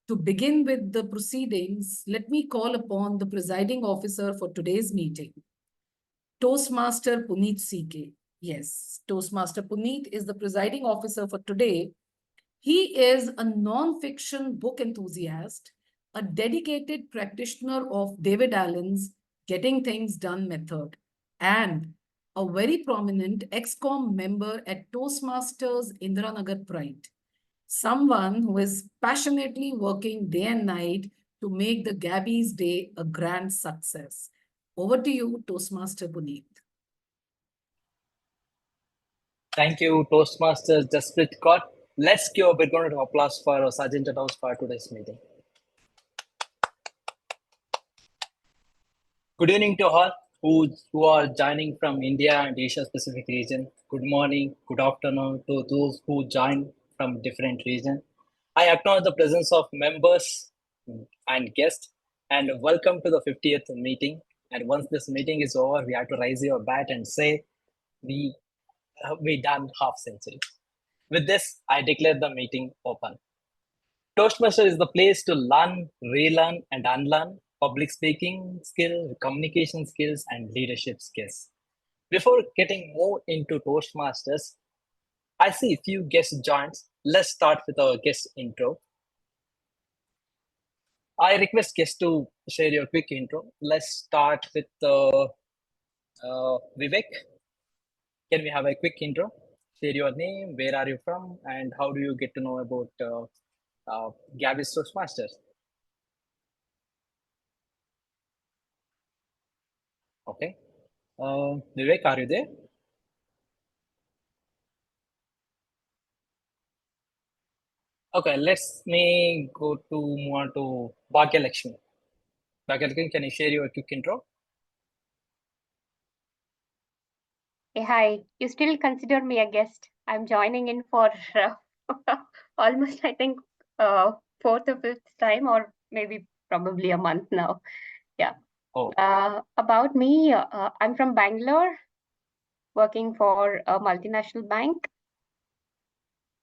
To begin with the proceedings, let me call upon the presiding officer for today's meeting, Toastmaster Punith C K. Yes, Toastmaster Punith is the presiding officer for today. He is a non-fiction book enthusiast, a dedicated practitioner of David Allen's Getting Things Done method, and a very prominent ex-com member at Toastmasters Indiranagar Pride. Someone who is passionately working day and night to make the Gabbys Day a grand success. Over to you, Toastmaster Punith. Thank you, Toastmasters Jaspreet. Let's give a big round of applause for Sergeant at House for today's meeting. Good evening to all who are joining from India and Asia Pacific region. Good morning, good afternoon to those who join from different regions. I acknowledge the presence of members and guests and welcome to the 50th meeting. And once this meeting is over, we have to raise your bat and say we done half century. With this, I declare the meeting open. Toastmaster is the place to learn, relearn, and unlearn public speaking skills, communication skills, and leadership skills. Before getting more into Toastmasters, I see a few guest joins. Let's start with our guest intro. I request guests to share your quick intro. Let's start with Vivek. Can we have a quick intro? Share your name, where are you from, and how do you get to know about Gabbys Toastmasters? Okay. Vivek, are you there? Okay, let's me go to move on to Bhagyalakshmi. Bhagyalakshmi, can you share your quick intro? Hey, hi. You still consider me a guest? I'm joining in for almost, I think, fourth or fifth time, or maybe probably a month now. Yeah. Oh. About me, I'm from Bangalore, working for a multinational bank.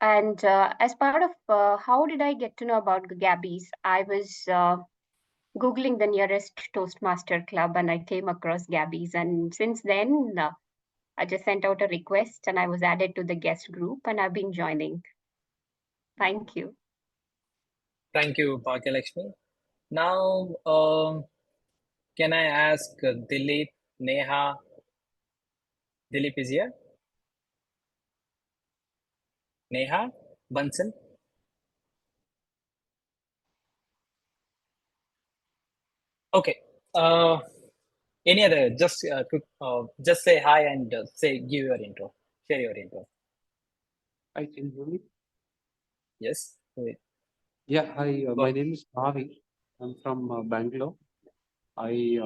And as part of how did I get to know about Gabbys? I was Googling the nearest Toastmaster club and I came across Gabbys. And since then, I just sent out a request and I was added to the guest group and I've been joining. Thank you. Thank you, Bhagyalakshmi. Now, can I ask Dilip, Neha? Dilip is here. Neha, Bunsen? Okay. Any other? Just just say hi and give your intro. Share your intro. I can hear me. Yes. Wait. Yeah, hi. My name is Bhavi. I'm from Bangalore. I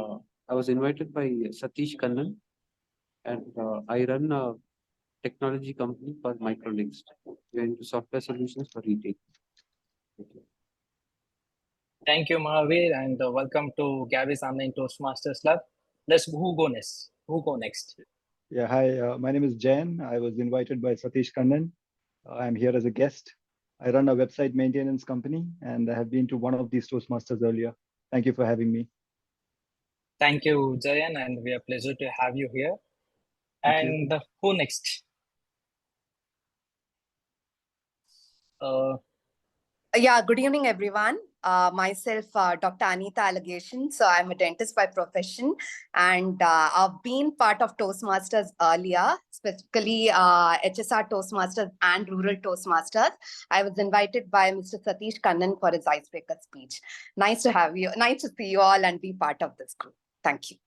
was invited by Satish Kannan, and I run a technology company called Microlinks. We're into software solutions for retail. Thank you, Mahavir, and welcome to Gabbys Online Toastmasters Club. Who go next? Who go next? Yeah, hi. My name is Jan. I was invited by Satish Kannan. I'm here as a guest. I run a website maintenance company, and I have been to one of these Toastmasters earlier. Thank you for having me. Thank you, Jayan, and we are pleasure to have you here. And who next? Yeah, good evening, everyone. Myself, Dr. Anita Allegation. So I'm a dentist by profession, and I've been part of Toastmasters earlier, specifically HSR Toastmasters and Rural Toastmasters. I was invited by Mr. Satish Kannan for his icebreaker speech. Nice to have you. Nice to see you all and be part of this group. Thank you.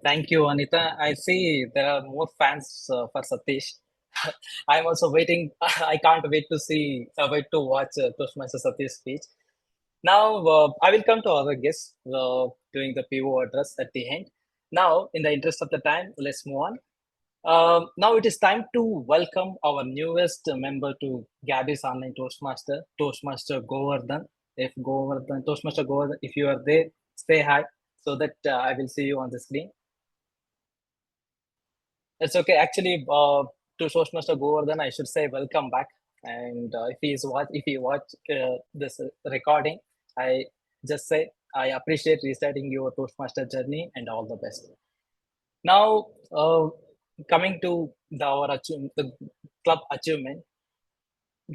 Thank you, Anita. I see there are more fans for Satish. I'm also waiting. I can't wait to watch Toastmaster Satish speech. Now, I will come to other guests doing the PO address at the end. Now, in the interest of the time, let's move on. Now it is time to welcome our newest member to Gabbys Online Toastmaster Govardhan. Toastmaster Govardhan, if you are there, say hi so that I will see you on the screen. It's okay. Actually, to Toastmaster Govardhan, I should say welcome back. And if he watch this recording, I just say I appreciate restarting your Toastmaster journey and all the best. Now, coming to the club achievement,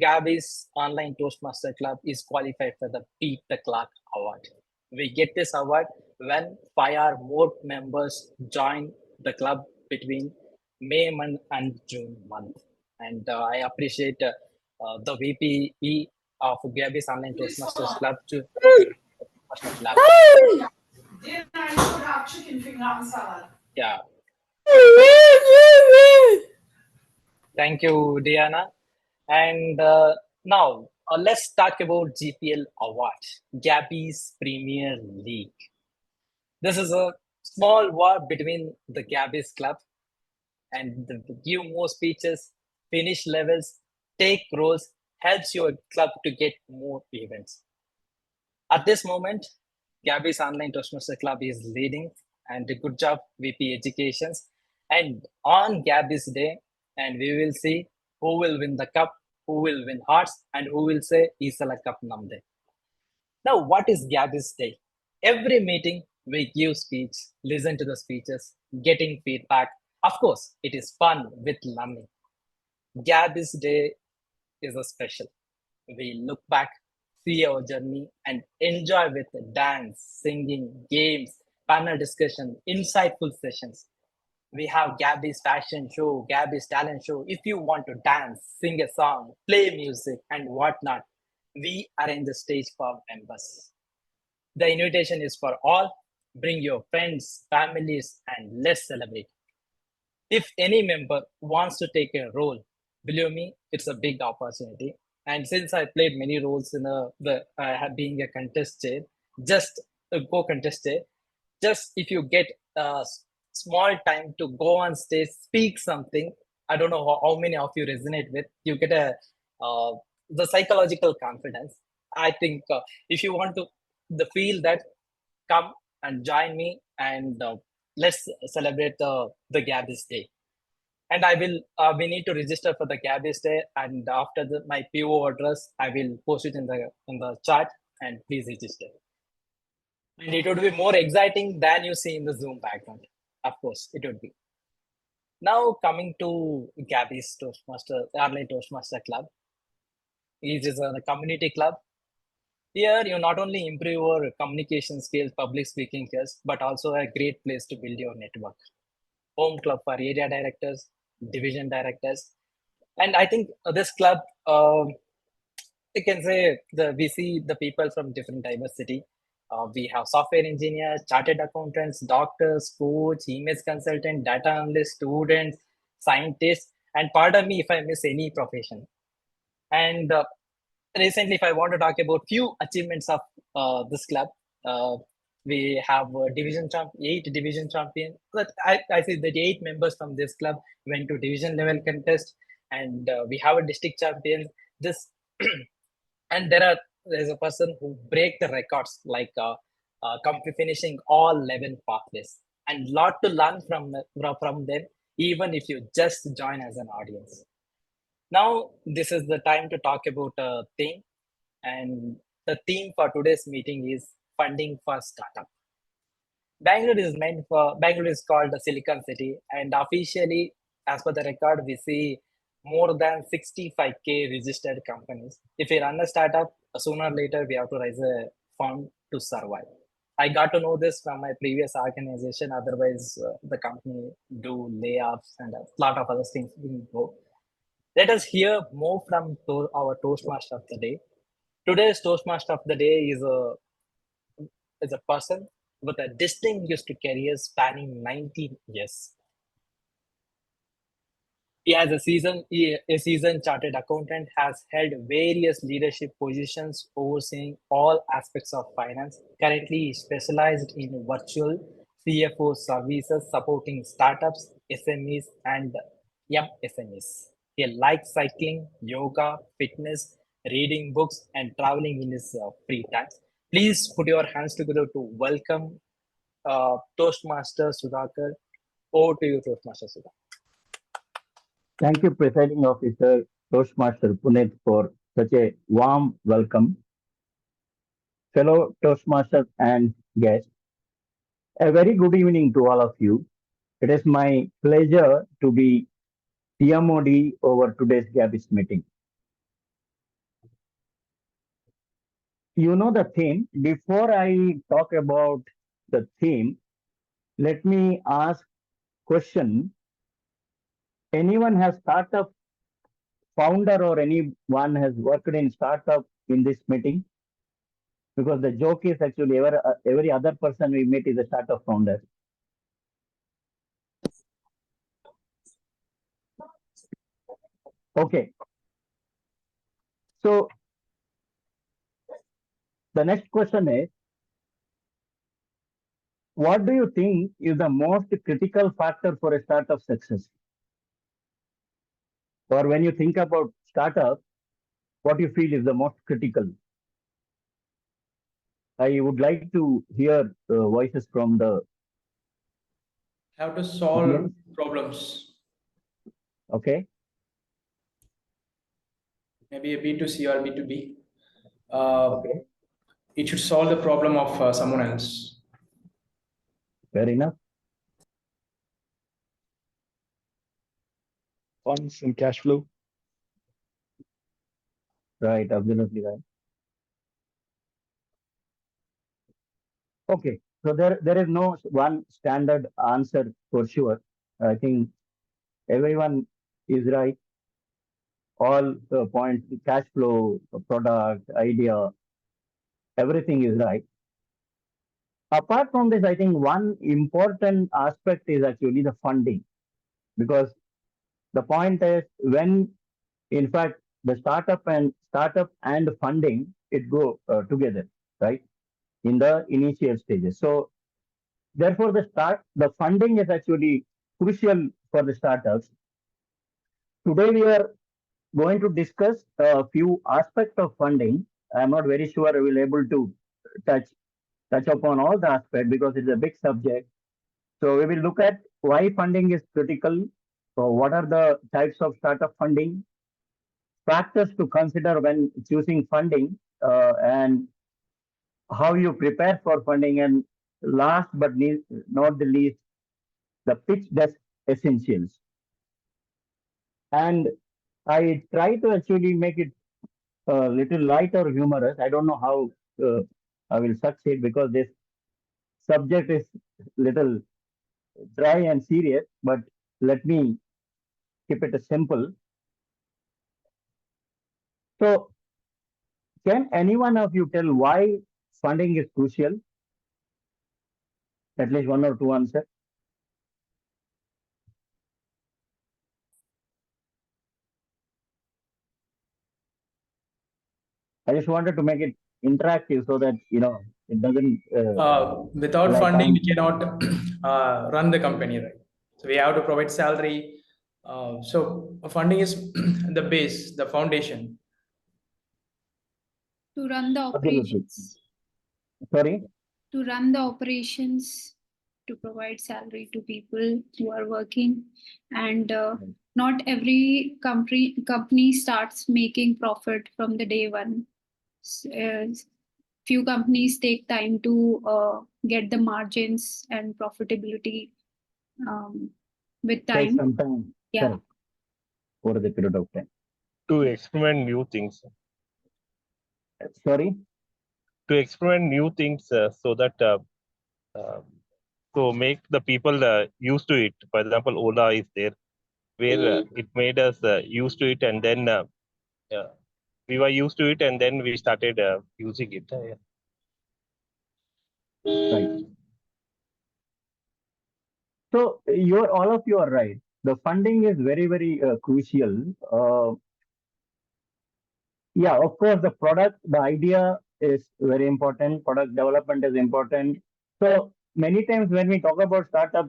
Gabbys Online Toastmaster Club is qualified for the Beat the Clock Award. We get this award when 5 or more members join the club between May month and June month. And I appreciate the VPE of Gabbys Online Toastmasters Club to Toastmaster Club. Yeah. Thank you, Diana. And now let's talk about GPL Award, Gabbys Premier League. This is a small war between the Gabbys club and give more speeches, finish levels, take roles, helps your club to get more events. At this moment, Gabbys Online Toastmaster Club is leading, and good job, VP Educations. And on Gabbys Day, and we will see who will win the cup, who will win hearts, and who will say Isala Cup Namde. Now, what is Gabbys Day? Every meeting we give speech, listen to the speeches, getting feedback. Of course, it is fun with learning. Gabbys Day is a special. We look back, see our journey, and enjoy with dance, singing, games, panel discussion, insightful sessions. We have Gabbys fashion show, Gabbys talent show. If you want to dance, sing a song, play music, and whatnot, we arrange the stage for members. The invitation is for all. Bring your friends, families, and let's celebrate. If any member wants to take a role, believe me, it's a big opportunity. And since I played many roles in being a contestant, just a co-contestant, just if you get a small time to go on stage, speak something, I don't know how many of you resonate with, you get the psychological confidence. I think if you want to feel that, come and join me, and let's celebrate the Gabbys Day. And I will we need to register for the Gabbys Day, and after my PO address, I will post it in the chat, and please register. And it would be more exciting than you see in the Zoom background. Of course, it would be. Now coming to Gabbys Online Toastmaster Club. It is a community club. Here, you not only improve your communication skills, public speaking skills, but also a great place to build your network. Home club for area directors, division directors. And I think this club, you can say we see the people from different diversity. We have software engineers, chartered accountants, doctors, coach, image consultant, data analyst, students, scientists, and pardon me if I miss any profession. And recently, if I want to talk about few achievements of this club, we have 8 division champion. But I see that 8 members from this club went to division level contest, and we have a district champion. This and there's a person who break the records, like finishing all 11 pathways, and lot to learn from them, even if you just join as an audience. Now, this is the time to talk about a theme, and the theme for today's meeting is funding for startup. Bangalore is called the Silicon City, and officially, as per the record, we see more than 65K registered companies. If we run a startup, sooner or later we have to raise a fund to survive. I got to know this from my previous organization. Otherwise, the company do layoffs and a lot of other things will go. Let us hear more from our Toastmaster of the day. Today's Toastmaster of the day is a person with a distinguished career spanning 19 years. He has a seasoned chartered accountant, has held various leadership positions overseeing all aspects of finance. Currently, he is specialized in virtual CFO services supporting startups, SMEs, and MSMEs. He likes cycling, yoga, fitness, reading books, and traveling in his free time. Please put your hands together to welcome Toastmaster Sudhakar. Over to you, Toastmaster Sudhakar. Thank you, Presiding Officer Toastmaster Punith for such a warm welcome. Fellow Toastmasters and guests, a very good evening to all of you. It is my pleasure to be TMOD over today's Gabbys meeting. You know the theme. Before I talk about the theme, let me ask question. Anyone has startup founder or anyone has worked in startup in this meeting? Because the joke is actually every other person we meet is a startup founder. Okay. So the next question is, what do you think is the most critical factor for a startup success? Or when you think about startup, what you feel is the most critical? I would like to hear voices from the Have to solve audience. problems. Okay. Maybe a B2C or B2B. Okay. It should solve the problem of someone else. Fair enough. Funds and cash flow. Right, absolutely right. Okay, so there is no one standard answer for sure. I think everyone is right. All the points, cash flow, product, idea, everything is right. Apart from this, I think one important aspect is actually the funding, because the point is when, in fact, the startup and funding, it go together, right, in the initial stages. So therefore, the funding is actually crucial for the startups. Today we are going to discuss a few aspects of funding. I'm not very sure I will able to touch upon all the aspects because it's a big subject. So we will look at why funding is critical. So what are the types of startup funding, factors to consider when choosing funding, and how you prepare for funding, and last but not the least, the pitch deck essentials. And I try to actually make it a little light or humorous. I don't know how I will succeed because this subject is little dry and serious, but let me keep it simple. So can any one of you tell why funding is crucial? At least one or two answers. I just wanted to make it interactive so that, it doesn't. Without like funding, we cannot run the company, right? So we have to provide salary. So funding is the base, the foundation. To run the Absolutely. operations. Sorry? To run the operations, to provide salary to people who are working, and not every company starts making profit from the day one. Few companies take time to get the margins and profitability with Take time. some time. Yeah. Correct. Over the period of time. To experiment new things. Sorry? To experiment new things so that to make the people used to it. For example, Ola is there, where it made us used to it, and then we were used to it, and then we started using it. Right. So all of you are right. The funding is very, very crucial. Yeah, of course, the product, the idea is very important. Product development is important. So many times when we talk about startup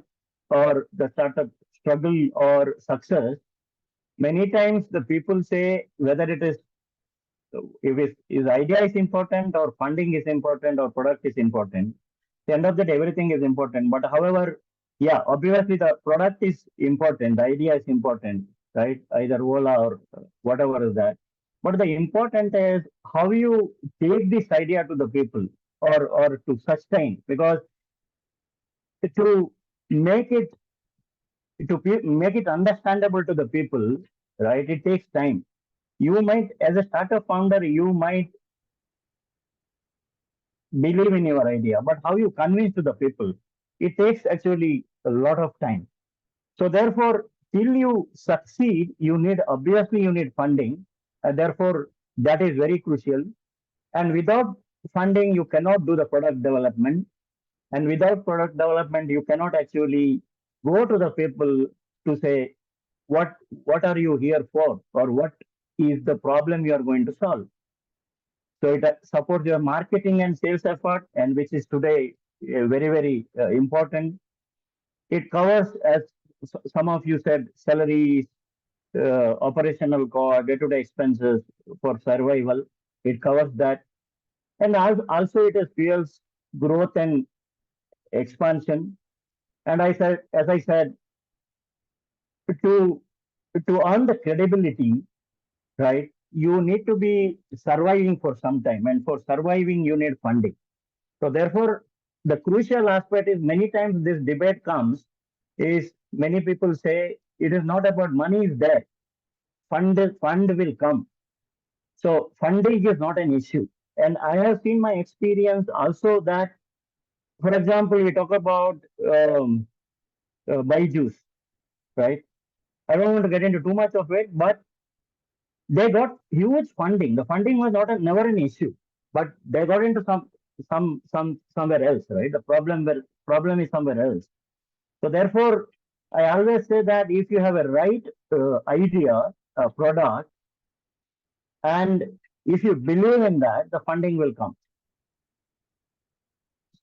or the startup struggle or success, many times the people say whether it is if idea is important or funding is important or product is important. At the end of the day, everything is important. But however, yeah, obviously the product is important, the idea is important. right? Either Ola or whatever is that. But the important is how you take this idea to the people or to sustain, because to make it make it understandable to the people, right? It takes time. You might, as a startup founder, you might believe in your idea, but how you convince to the people, it takes actually a lot of time. So therefore, till you succeed, you need, obviously you need funding. Therefore, that is very crucial. And without funding, you cannot do the product development. And without product development, you cannot actually go to the people to say, what are you here for? Or what is the problem you are going to solve? So it supports your marketing and sales effort, and which is today very, very important. It covers, as some of you said, salaries, operational cost, day-to-day expenses for survival. It covers that. And also it fuels growth and expansion. And as I said, to earn the credibility, right, you need to be surviving for some time. And for surviving, you need funding. So therefore, the crucial aspect is, many times this debate comes, is many people say it is not about money is there. Fund will come. So funding is not an issue. And I have seen my experience also that, for example, we talk about Byju's, right? I don't want to get into too much of it, but they got huge funding. The funding was never an issue, but they got into somewhere else, right? The problem is somewhere else. So therefore, I always say that if you have a right idea, a product, and if you believe in that, the funding will come.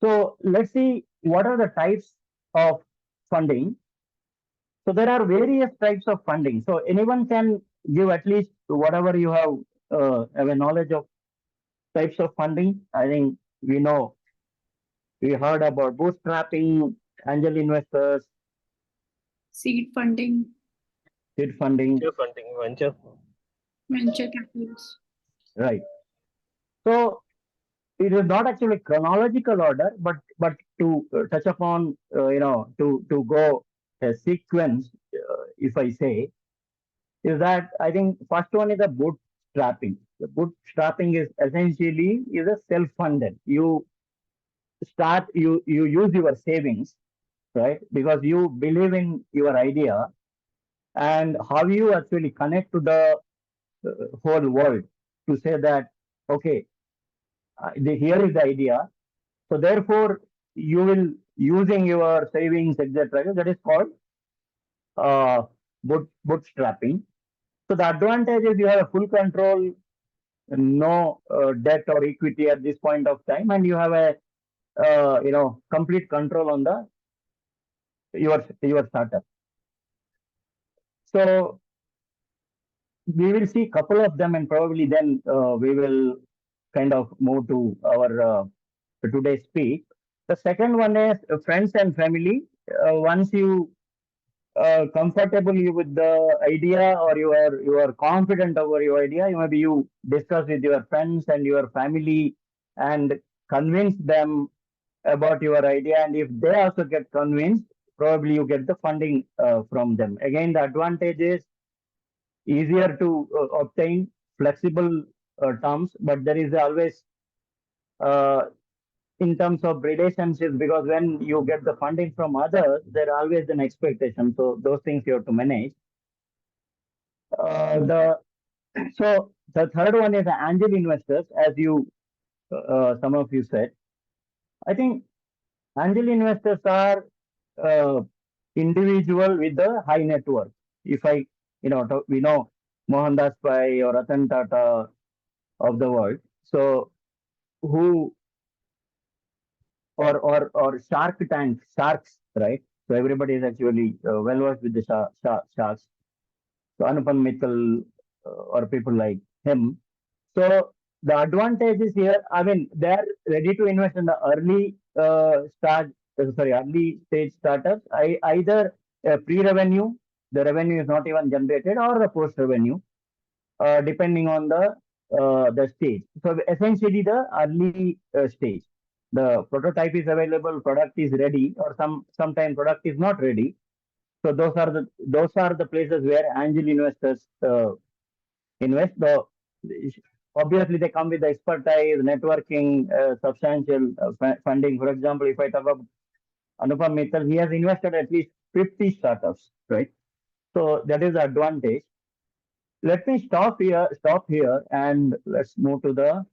So let's see what are the types of funding. So there are various types of funding. So anyone can give at least whatever you have a knowledge of types of funding. I think we heard about bootstrapping, angel investors, Seed funding, Venture funding, venture capitals. right? So it is not actually chronological order, but to touch upon, to go a sequence, if I say, is that I think first one is the bootstrapping. The bootstrapping is essentially a self-funded. You use your savings, right? Because you believe in your idea, and how you actually connect to the whole world to say that, okay, here is the idea. So therefore, you will using your savings, etc. That is called bootstrapping. So the advantage is you have a full control, no debt or equity at this point of time, and you have a complete control on your startup. So we will see a couple of them, and probably then we will kind of move to our today's speak. The second one is friends and family. Once you comfortable with the idea, or you are confident over your idea, maybe you discuss with your friends and your family and convince them about your idea. And if they also get convinced, probably you get the funding from them. Again, the advantage is easier to obtain, flexible terms, but there is always in terms of relationships, because when you get the funding from others, there are always an expectation. So those things you have to manage. So the third one is the angel investors, as some of you said. I think angel investors are individual with a high net worth. If we know Mohanty Pai or Ratan Tata of the world. So who or sharks, right? So everybody is actually well versed with the sharks. So Anupam Mittal or people like him. So the advantage is here. I mean, they are ready to invest in the early early stage startups. Either pre-revenue the revenue is not even generated, or the post revenue, depending on the stage. So essentially the early stage, the prototype is available, product is ready, or sometime product is not ready. So those are the places where angel investors invest. Obviously they come with the expertise, networking, substantial funding. For example, if I talk about Anupam Mittal, he has invested at least 50 startups, right? So that is the advantage. Let me stop here, and let's move to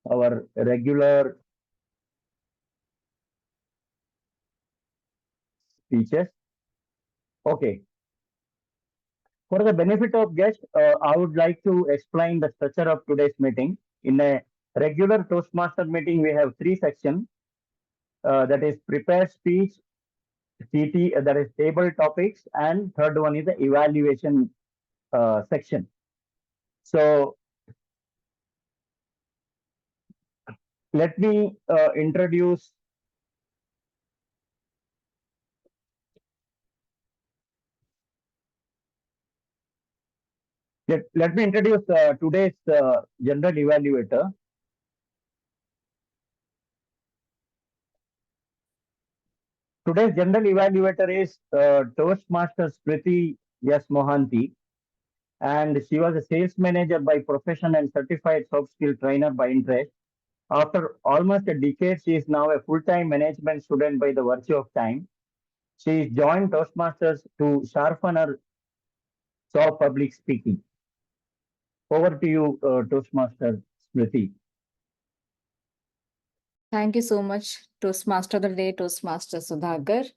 our regular speeches. Okay. For the benefit of guests, I would like to explain the structure of today's meeting. In a regular Toastmaster meeting, we have 3 sections. That is prepare speech, CT, that is table topics, and third one is the evaluation section. So let me introduce today's general evaluator. Today's general evaluator is Toastmasters Smruti S Mohanty, and she was a sales manager by profession and certified soft skill trainer by interest. After almost a decade, she is now a full-time management student by the virtue of time. She joined Toastmasters to sharpen her soft public speaking. Over to you, Toastmaster Smruti. Thank you so much, Toastmaster of the Day, Toastmaster Sudhakar.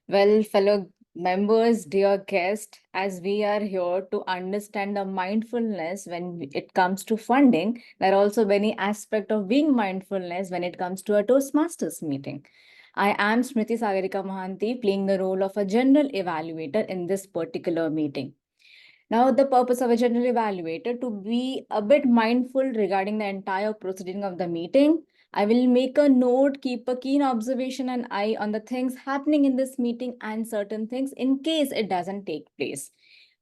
Well, fellow members, dear guest, as we are here to understand the mindfulness when it comes to funding, there are also many aspects of being mindfulness when it comes to a Toastmasters meeting. I am Smruti Sagarika Mohanty, playing the role of a general evaluator in this particular meeting. Now, the purpose of a general evaluator to be a bit mindful regarding the entire proceeding of the meeting. I will make a note, keep a keen observation and eye on the things happening in this meeting and certain things in case it doesn't take place.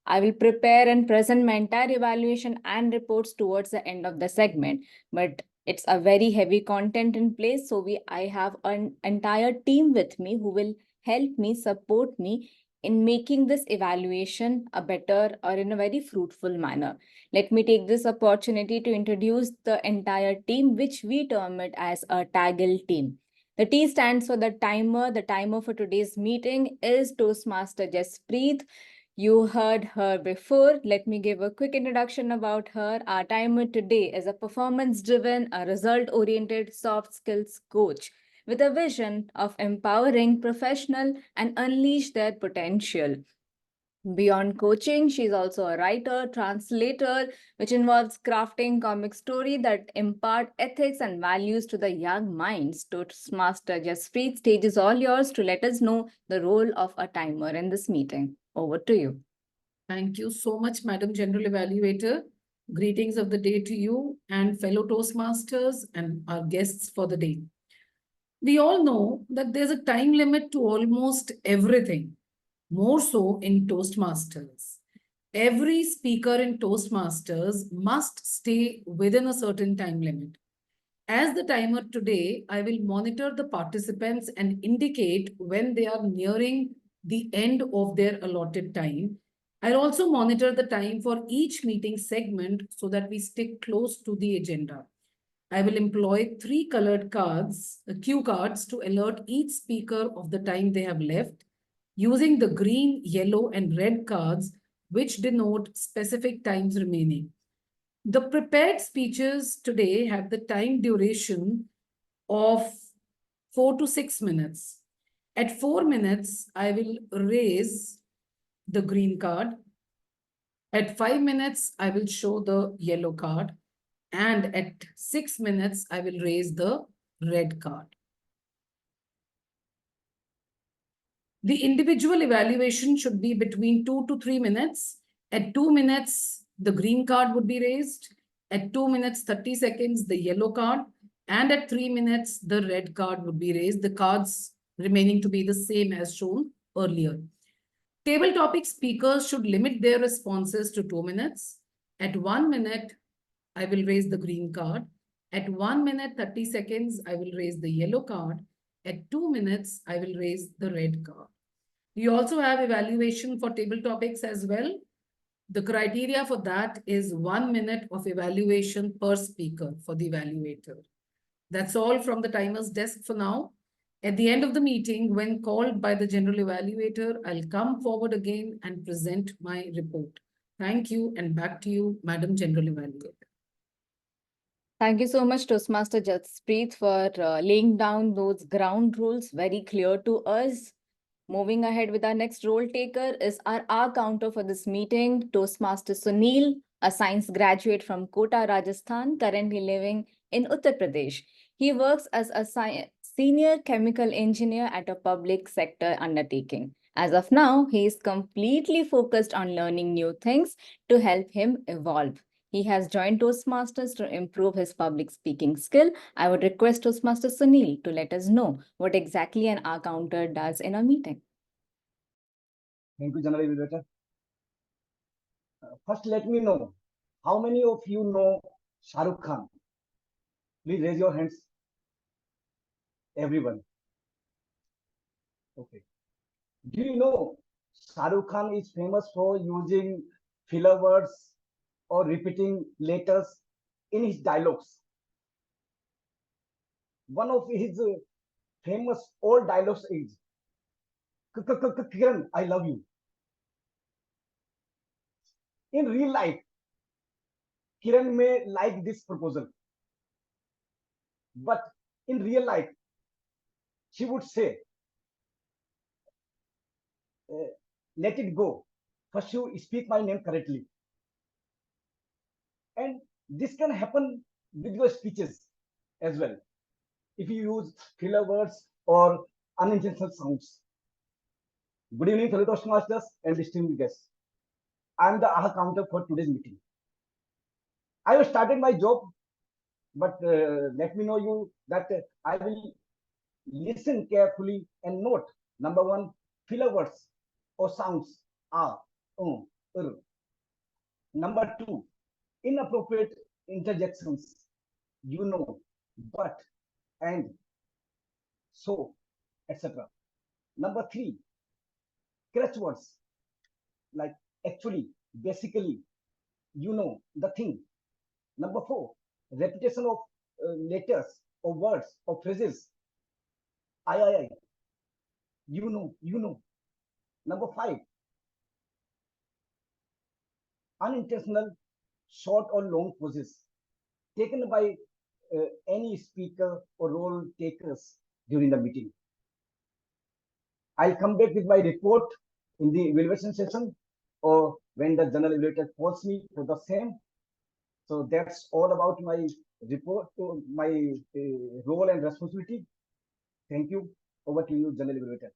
I will prepare and present my entire evaluation and reports towards the end of the segment, but it's a very heavy content in place. So I have an entire team with me who will help me, support me in making this evaluation a better or in a very fruitful manner. Let me take this opportunity to introduce the entire team, which we term it as a TAGL team. The T stands for the timer. The timer for today's meeting is Toastmaster Jaspreet. You heard her before. Let me give a quick introduction about her. Our timer today is a performance-driven, a result-oriented soft skills coach with a vision of empowering professionals and unleash their potential. Beyond coaching, she's also a writer, translator, which involves crafting comic story that impart ethics and values to the young minds. Toastmaster Jaspreet, stage is all yours to let us know the role of a timer in this meeting. Over to you. Thank you so much, Madam General Evaluator. Greetings of the day to you and fellow Toastmasters and our guests for the day. We all know that there's a time limit to almost everything, more so in Toastmasters. Every speaker in Toastmasters must stay within a certain time limit. As the timer today, I will monitor the participants and indicate when they are nearing the end of their allotted time. I'll also monitor the time for each meeting segment so that we stick close to the agenda. I will employ 3 colored cards, cue cards, to alert each speaker of the time they have left, using the green, yellow, and red cards, which denote specific times remaining. The prepared speeches today have the time duration of 4 to 6 minutes. At 4 minutes, I will raise the green card. At 5 minutes, I will show the yellow card. And at 6 minutes, I will raise the red card. The individual evaluation should be between 2 to 3 minutes. At 2 minutes, the green card would be raised. At 2 minutes, 30 seconds, the yellow card. And at 3 minutes, the red card would be raised. The cards remaining to be the same as shown earlier. Table topic speakers should limit their responses to 2 minutes. At 1 minute, I will raise the green card. At 1 minute, 30 seconds, I will raise the yellow card. At 2 minutes, I will raise the red card. We also have evaluation for table topics as well. The criteria for that is 1 minute of evaluation per speaker for the evaluator. That's all from the timer's desk for now. At the end of the meeting, when called by the general evaluator, I'll come forward again and present my report. Thank you, and back to you, Madam General Evaluator. Thank you so much, Toastmaster Jaspreet, for laying down those ground rules very clear to us. Moving ahead with our next role taker is our R counter for this meeting, Toastmaster Sunil, a science graduate from Kota, Rajasthan, currently living in Uttar Pradesh. He works as a senior chemical engineer at a public sector undertaking. As of now, he is completely focused on learning new things to help him evolve. He has joined Toastmasters to improve his public speaking skill. I would request Toastmaster Sunil to let us know what exactly an R counter does in a meeting. Thank you, General Evaluator. First, let me know how many of you know Shah Rukh Khan. Please raise your hands. Everyone. Okay. Do you know Shah Rukh Khan is famous for using filler words or repeating letters in his dialogues? One of his famous old dialogues is Kiran, I love you. In real life, Kiran may like this proposal, but in real life, she would say, let it go. First, you speak my name correctly. And this can happen with your speeches as well, if you use filler words or unintentional sounds. Good evening, fellow Toastmasters and distinguished guests. I am the AHA counter for today's meeting. I have started my job, but let me know you that I will listen carefully and note. Number one, filler words or sounds are. Number two, inappropriate interjections, but, and, so, etc. Number three, crutch words like actually, basically, the thing. Number four, repetition of letters or words or phrases. I, you know. Number five, unintentional short or long pauses taken by any speaker or role takers during the meeting. I'll come back with my report in the evaluation session or when the general evaluator calls me for the same. So that's all about my report, my role and responsibility. Thank you. Over to you, general evaluator.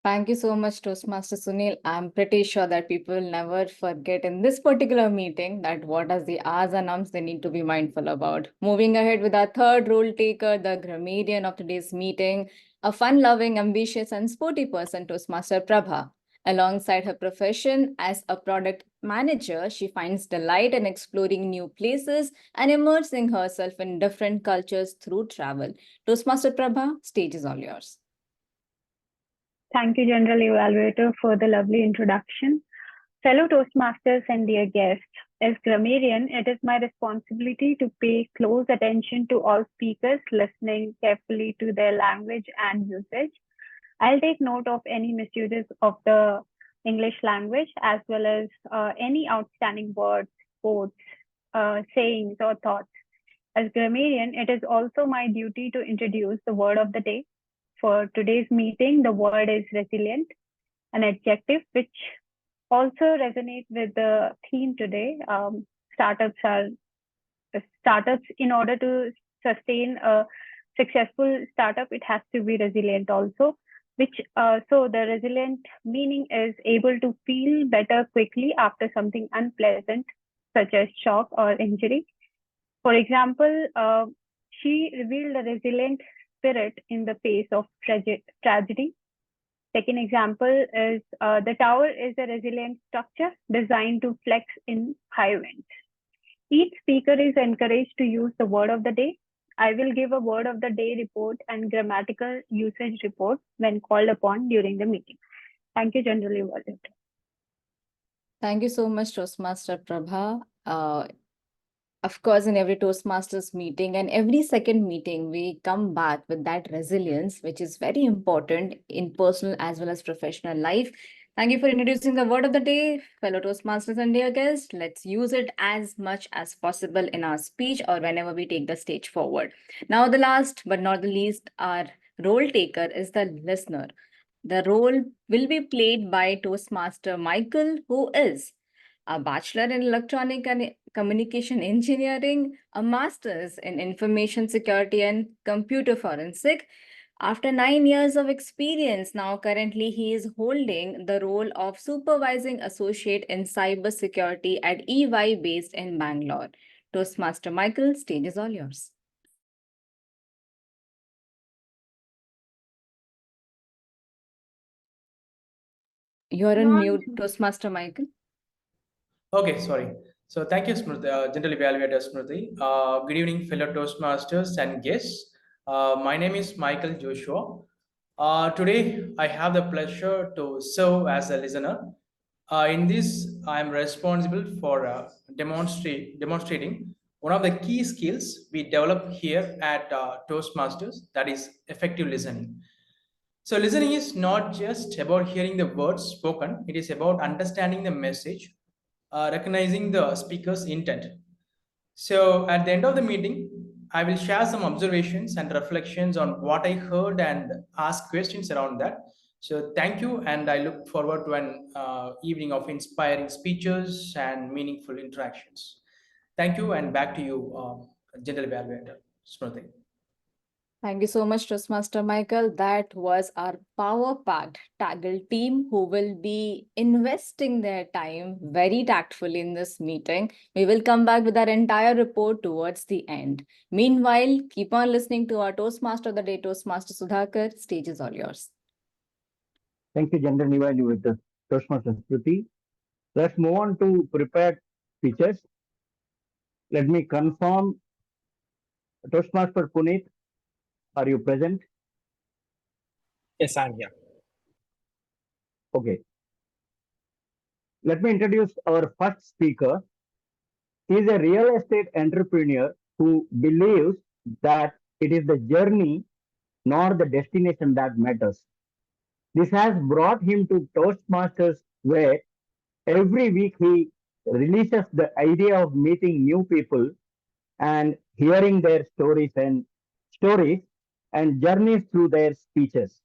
Thank you so much, Toastmaster Sunil. I'm pretty sure that people will never forget in this particular meeting that what are the R's and Ums they need to be mindful about. Moving ahead with our third role taker, the grammarian of today's meeting, a fun-loving, ambitious and sporty person, Toastmaster Prabha. Alongside her profession as a product manager, she finds delight in exploring new places and immersing herself in different cultures through travel. Toastmaster Prabha, stage is all yours. Thank you, General Evaluator, for the lovely introduction. Fellow Toastmasters and dear guests, as grammarian, it is my responsibility to pay close attention to all speakers, listening carefully to their language and usage. I'll take note of any misuses of the English language, as well as any outstanding words, quotes, sayings, or thoughts. As grammarian, it is also my duty to introduce the word of the day. For today's meeting, the word is resilient, an adjective which also resonates with the theme today. Startups, in order to sustain a successful startup, it has to be resilient also, so the resilient meaning is able to feel better quickly after something unpleasant, such as shock or injury. For example, she revealed a resilient spirit in the face of tragedy. Second example is the tower is a resilient structure designed to flex in high winds. Each speaker is encouraged to use the word of the day. I will give a word of the day report and grammatical usage report when called upon during the meeting. Thank you, General Evaluator. Thank you so much, Toastmaster Prabha. Of course, in every Toastmasters meeting and every second meeting, we come back with that resilience, which is very important in personal as well as professional life. Thank you for introducing the word of the day, fellow Toastmasters and dear guests. Let's use it as much as possible in our speech or whenever we take the stage forward. Now, the last but not the least, our role taker is the listener. The role will be played by Toastmaster Michael, who is a bachelor in electronic and communication engineering, a master's in information security and computer forensic. After 9 years of experience, now currently he is holding the role of supervising associate in cybersecurity at EY based in Bangalore. Toastmaster Michael, stage is all yours. You're on mute, Toastmaster Michael. Okay, sorry. So thank you, Smruti, General Evaluator Smruti. Good evening, fellow Toastmasters and guests. My name is Michael Joshua. Today, I have the pleasure to serve as a listener. In this, I am responsible for demonstrating one of the key skills we develop here at Toastmasters, that is effective listening. So listening is not just about hearing the words spoken, it is about understanding the message, recognizing the speaker's intent. So at the end of the meeting, I will share some observations and reflections on what I heard and ask questions around that. So thank you, and I look forward to an evening of inspiring speeches and meaningful interactions. Thank you, and back to you, General Evaluator Smruti. Thank you so much, Toastmaster Michael. That was our power-packed TAGL team who will be investing their time very tactfully in this meeting. We will come back with our entire report towards the end. Meanwhile, keep on listening to our Toastmaster of the Day, Toastmaster Sudhakar. Stage is all yours. Thank you, General Evaluator Toastmaster Smruti. Let's move on to prepared speeches. Let me confirm, Toastmaster Punith, are you present? Yes, I'm here. Okay. Let me introduce our first speaker. He is a real estate entrepreneur who believes that it is the journey, not the destination, that matters. This has brought him to Toastmasters, where every week he releases the idea of meeting new people and hearing their stories and journeys through their speeches.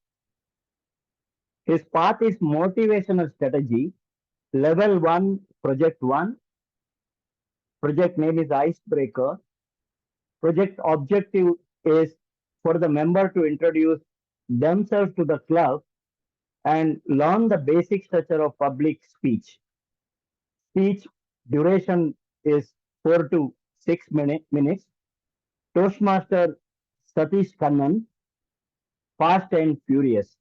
His path is motivational strategy, level 1, project 1. Project name is Icebreaker. Project objective is for the member to introduce themselves to the club and learn the basic structure of public speech. Speech duration is 4 to 6 minutes. Toastmaster Satish Kannan, Fast and Furious.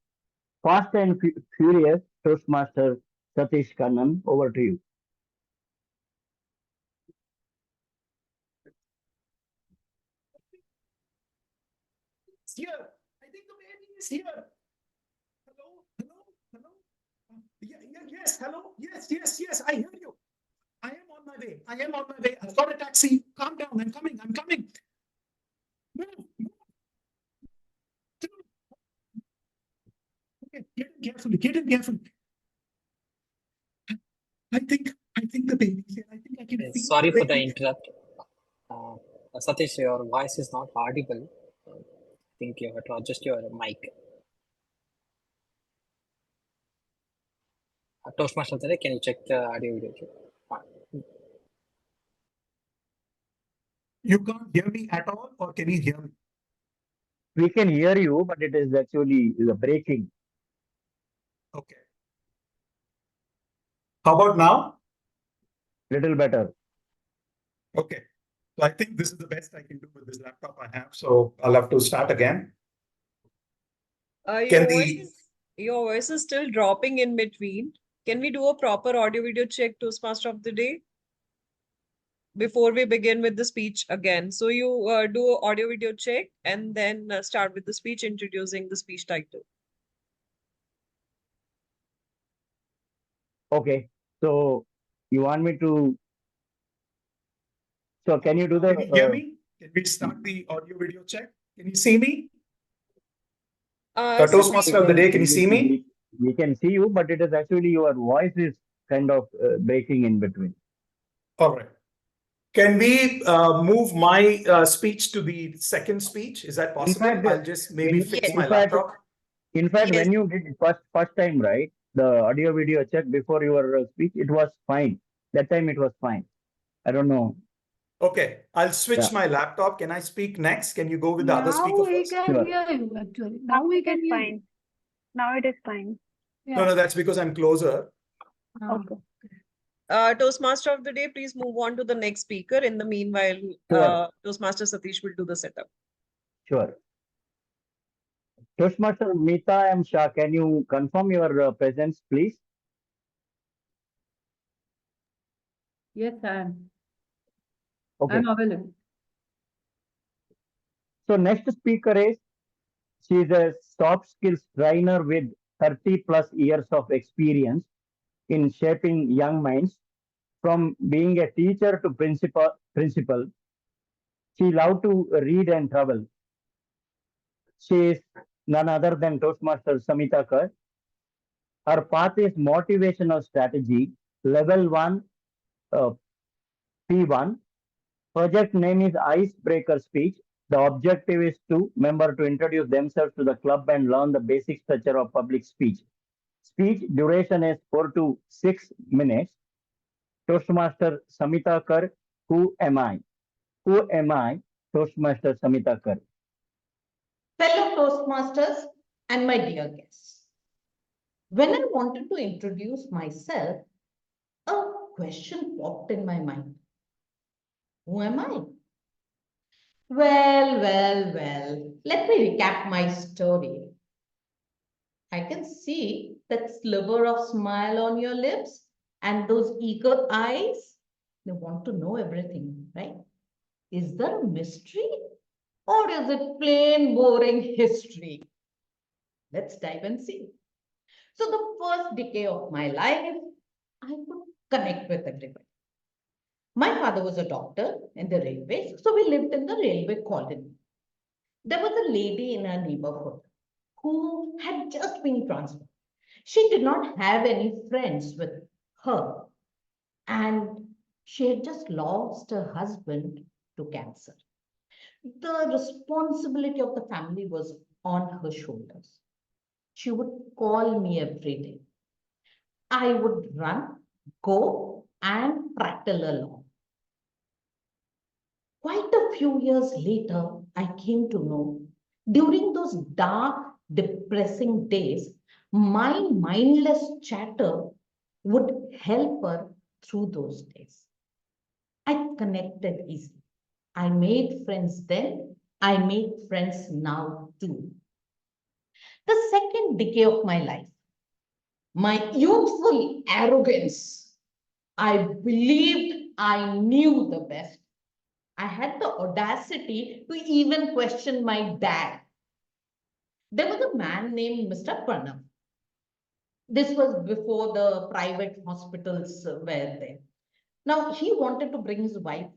Fast and Furious, Toastmaster Satish Kannan, over to you. It's here. I think the baby is here. Hello, hello, hello. Yes, hello. Yes, I hear you. I am on my way. I've got a taxi. Calm down. I'm coming. Move. Okay, get in carefully. I think the baby is here. I think I can see. Sorry for the interrupt. Satish, your voice is not audible. I think you have to adjust your mic. Toastmaster, can you check the audio video? You can't hear me at all, or can you hear me? We can hear you, but it is actually breaking. Okay. How about now? Little better. Okay. So I think this is the best I can do with this laptop I have. So I'll have to start again. Your voice is still dropping in between. Can we do a proper audio video check, Toastmaster of the day, before we begin with the speech again? So you do a audio video check and then start with the speech, introducing the speech title. Okay. So you want me to? So can you do the? Can you hear me? Can we start the audio video check? Can you see me? Toastmaster of the day, can you see me? We can see you, but it is actually your voice is kind of breaking in between. All right. Can we move my speech to the second speech? Is that possible? I'll just maybe fix my laptop. In fact, when you did first time, right, the audio video check before your speech, it was fine. That time it was fine. I don't know. Okay, I'll switch my laptop. Can I speak next? Can you go with the other speaker first? Sure. Now we can hear you. Now it is fine. No, that's because I'm closer. Okay. Toastmaster of the day, please move on to the next speaker. In the meanwhile, Sure. Toastmaster Satish will do the setup. Sure. Toastmaster Mita and Shah, can you confirm your presence, please? Yes, I am. Okay. I'm available. So next speaker is, she is a soft skills trainer with 30 plus years of experience in shaping young minds. From being a teacher to principal, she loved to read and travel. She is none other than Toastmaster Samita Kar. Her path is motivational strategy, level 1, P1. Project name is Icebreaker Speech. The objective is to member to introduce themselves to the club and learn the basic structure of public speech. Speech duration is 4 to 6 minutes. Toastmaster Samita Kar, who am I? Who am I? Toastmaster Samita Kar. Fellow Toastmasters and my dear guests, when I wanted to introduce myself, a question popped in my mind. Who am I? Well, let me recap my story. I can see that sliver of smile on your lips and those eager eyes. They want to know everything, right? Is there a mystery or is it plain boring history? Let's dive and see. So the first decade of my life, I could connect with everybody. My father was a doctor in the railways, so we lived in the railway colony. There was a lady in our neighborhood who had just been transferred. She did not have any friends with her, and she had just lost her husband to cancer. The responsibility of the family was on her shoulders. She would call me every day. I would run, go, and prattle along. Quite a few years later, I came to know during those dark, depressing days, my mindless chatter would help her through those days. I connected easily. I made friends then, I make friends now too. The second decade of my life, my youthful arrogance, I believed I knew the best. I had the audacity to even question my dad. There was a man named Mr. Pranav. This was before the private hospitals were there. Now, he wanted to bring his wife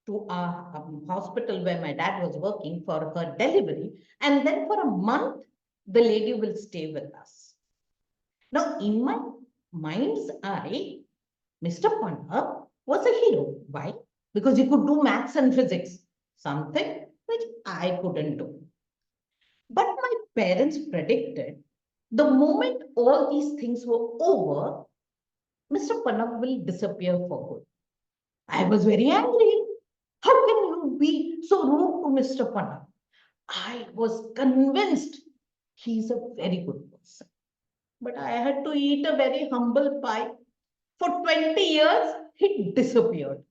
to a hospital where my dad was working for her delivery. And then for a month, the lady will stay with us. Now, in my mind's eye, Mr. Pranav was a hero. Why? Because he could do maths and physics, something which I couldn't do. But my parents predicted the moment all these things were over, Mr. Pranav will disappear for good. I was very angry. How can you be so rude to Mr. Pranav? I was convinced he's a very good person. But I had to eat a very humble pie. For 20 years, he disappeared.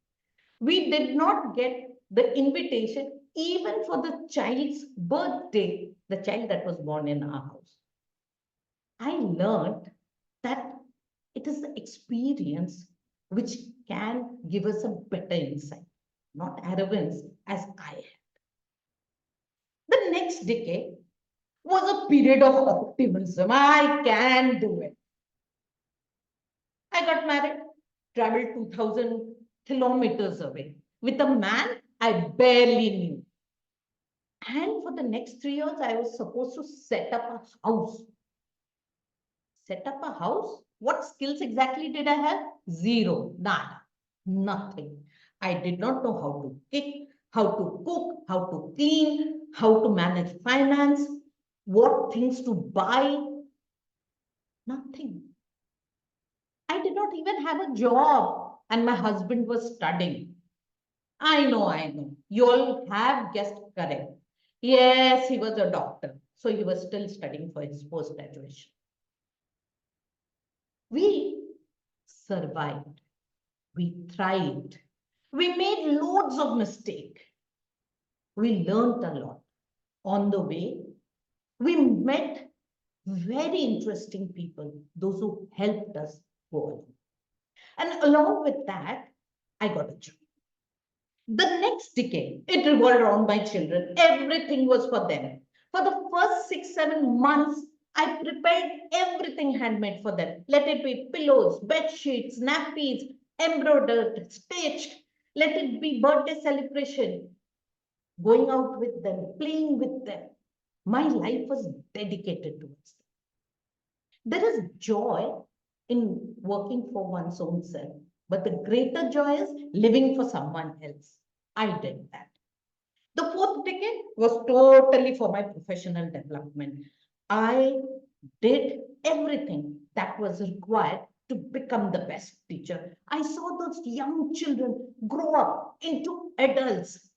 We did not get the invitation even for the child's birthday, the child that was born in our house. I learned that it is the experience which can give us a better insight, not arrogance as I had. The next decade was a period of optimism. I can do it. I got married, traveled 2,000 kilometers away with a man I barely knew. And for the next 3 years, I was supposed to set up a house. Set up a house? What skills exactly did I have? Zero, nada, nothing. I did not know how to cook, how to clean, how to manage finance, what things to buy. Nothing. I did not even have a job, and my husband was studying. I know. You all have guessed correct. Yes, he was a doctor, so he was still studying for his post-graduation. We survived. We thrived. We made loads of mistakes. We learned a lot. On the way, we met very interesting people, those who helped us go on. And along with that, I got a job. The next decade, it revolved around my children. Everything was for them. For the first 6-7 months, I prepared everything handmade for them. Let it be pillows, bed sheets, nappies, embroidered, stitched. Let it be birthday celebration. Going out with them, playing with them. My life was dedicated towards them. There is joy in working for one's own self, but the greater joy is living for someone else. I did that. The fourth decade was totally for my professional development. I did everything that was required to become the best teacher. I saw those young children grow up into adults.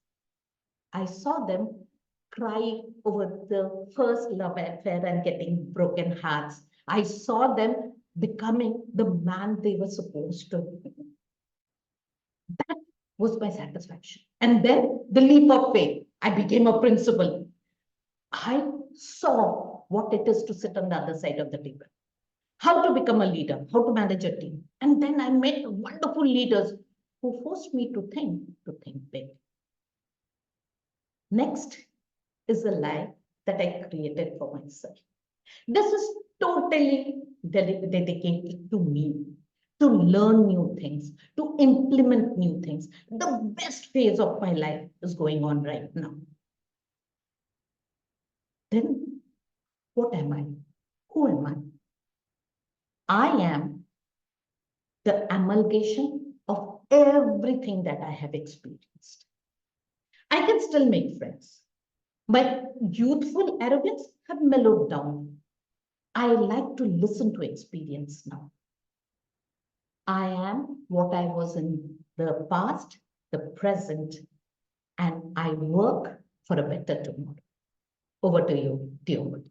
I saw them cry over the first love affair and getting broken hearts. I saw them becoming the man they were supposed to be. That was my satisfaction. And then the leap of faith. I became a principal. I saw what it is to sit on the other side of the table, how to become a leader, how to manage a team. And then I met wonderful leaders who forced me to think big. Next is a life that I created for myself. This is totally dedicated to me, to learn new things, to implement new things. The best phase of my life is going on right now. Then what am I? Who am I? I am the amalgamation of everything that I have experienced. I can still make friends. My youthful arrogance have mellowed down. I like to listen to experience now. I am what I was in the past, the present, and I work for a better tomorrow. Over to you, TMOD.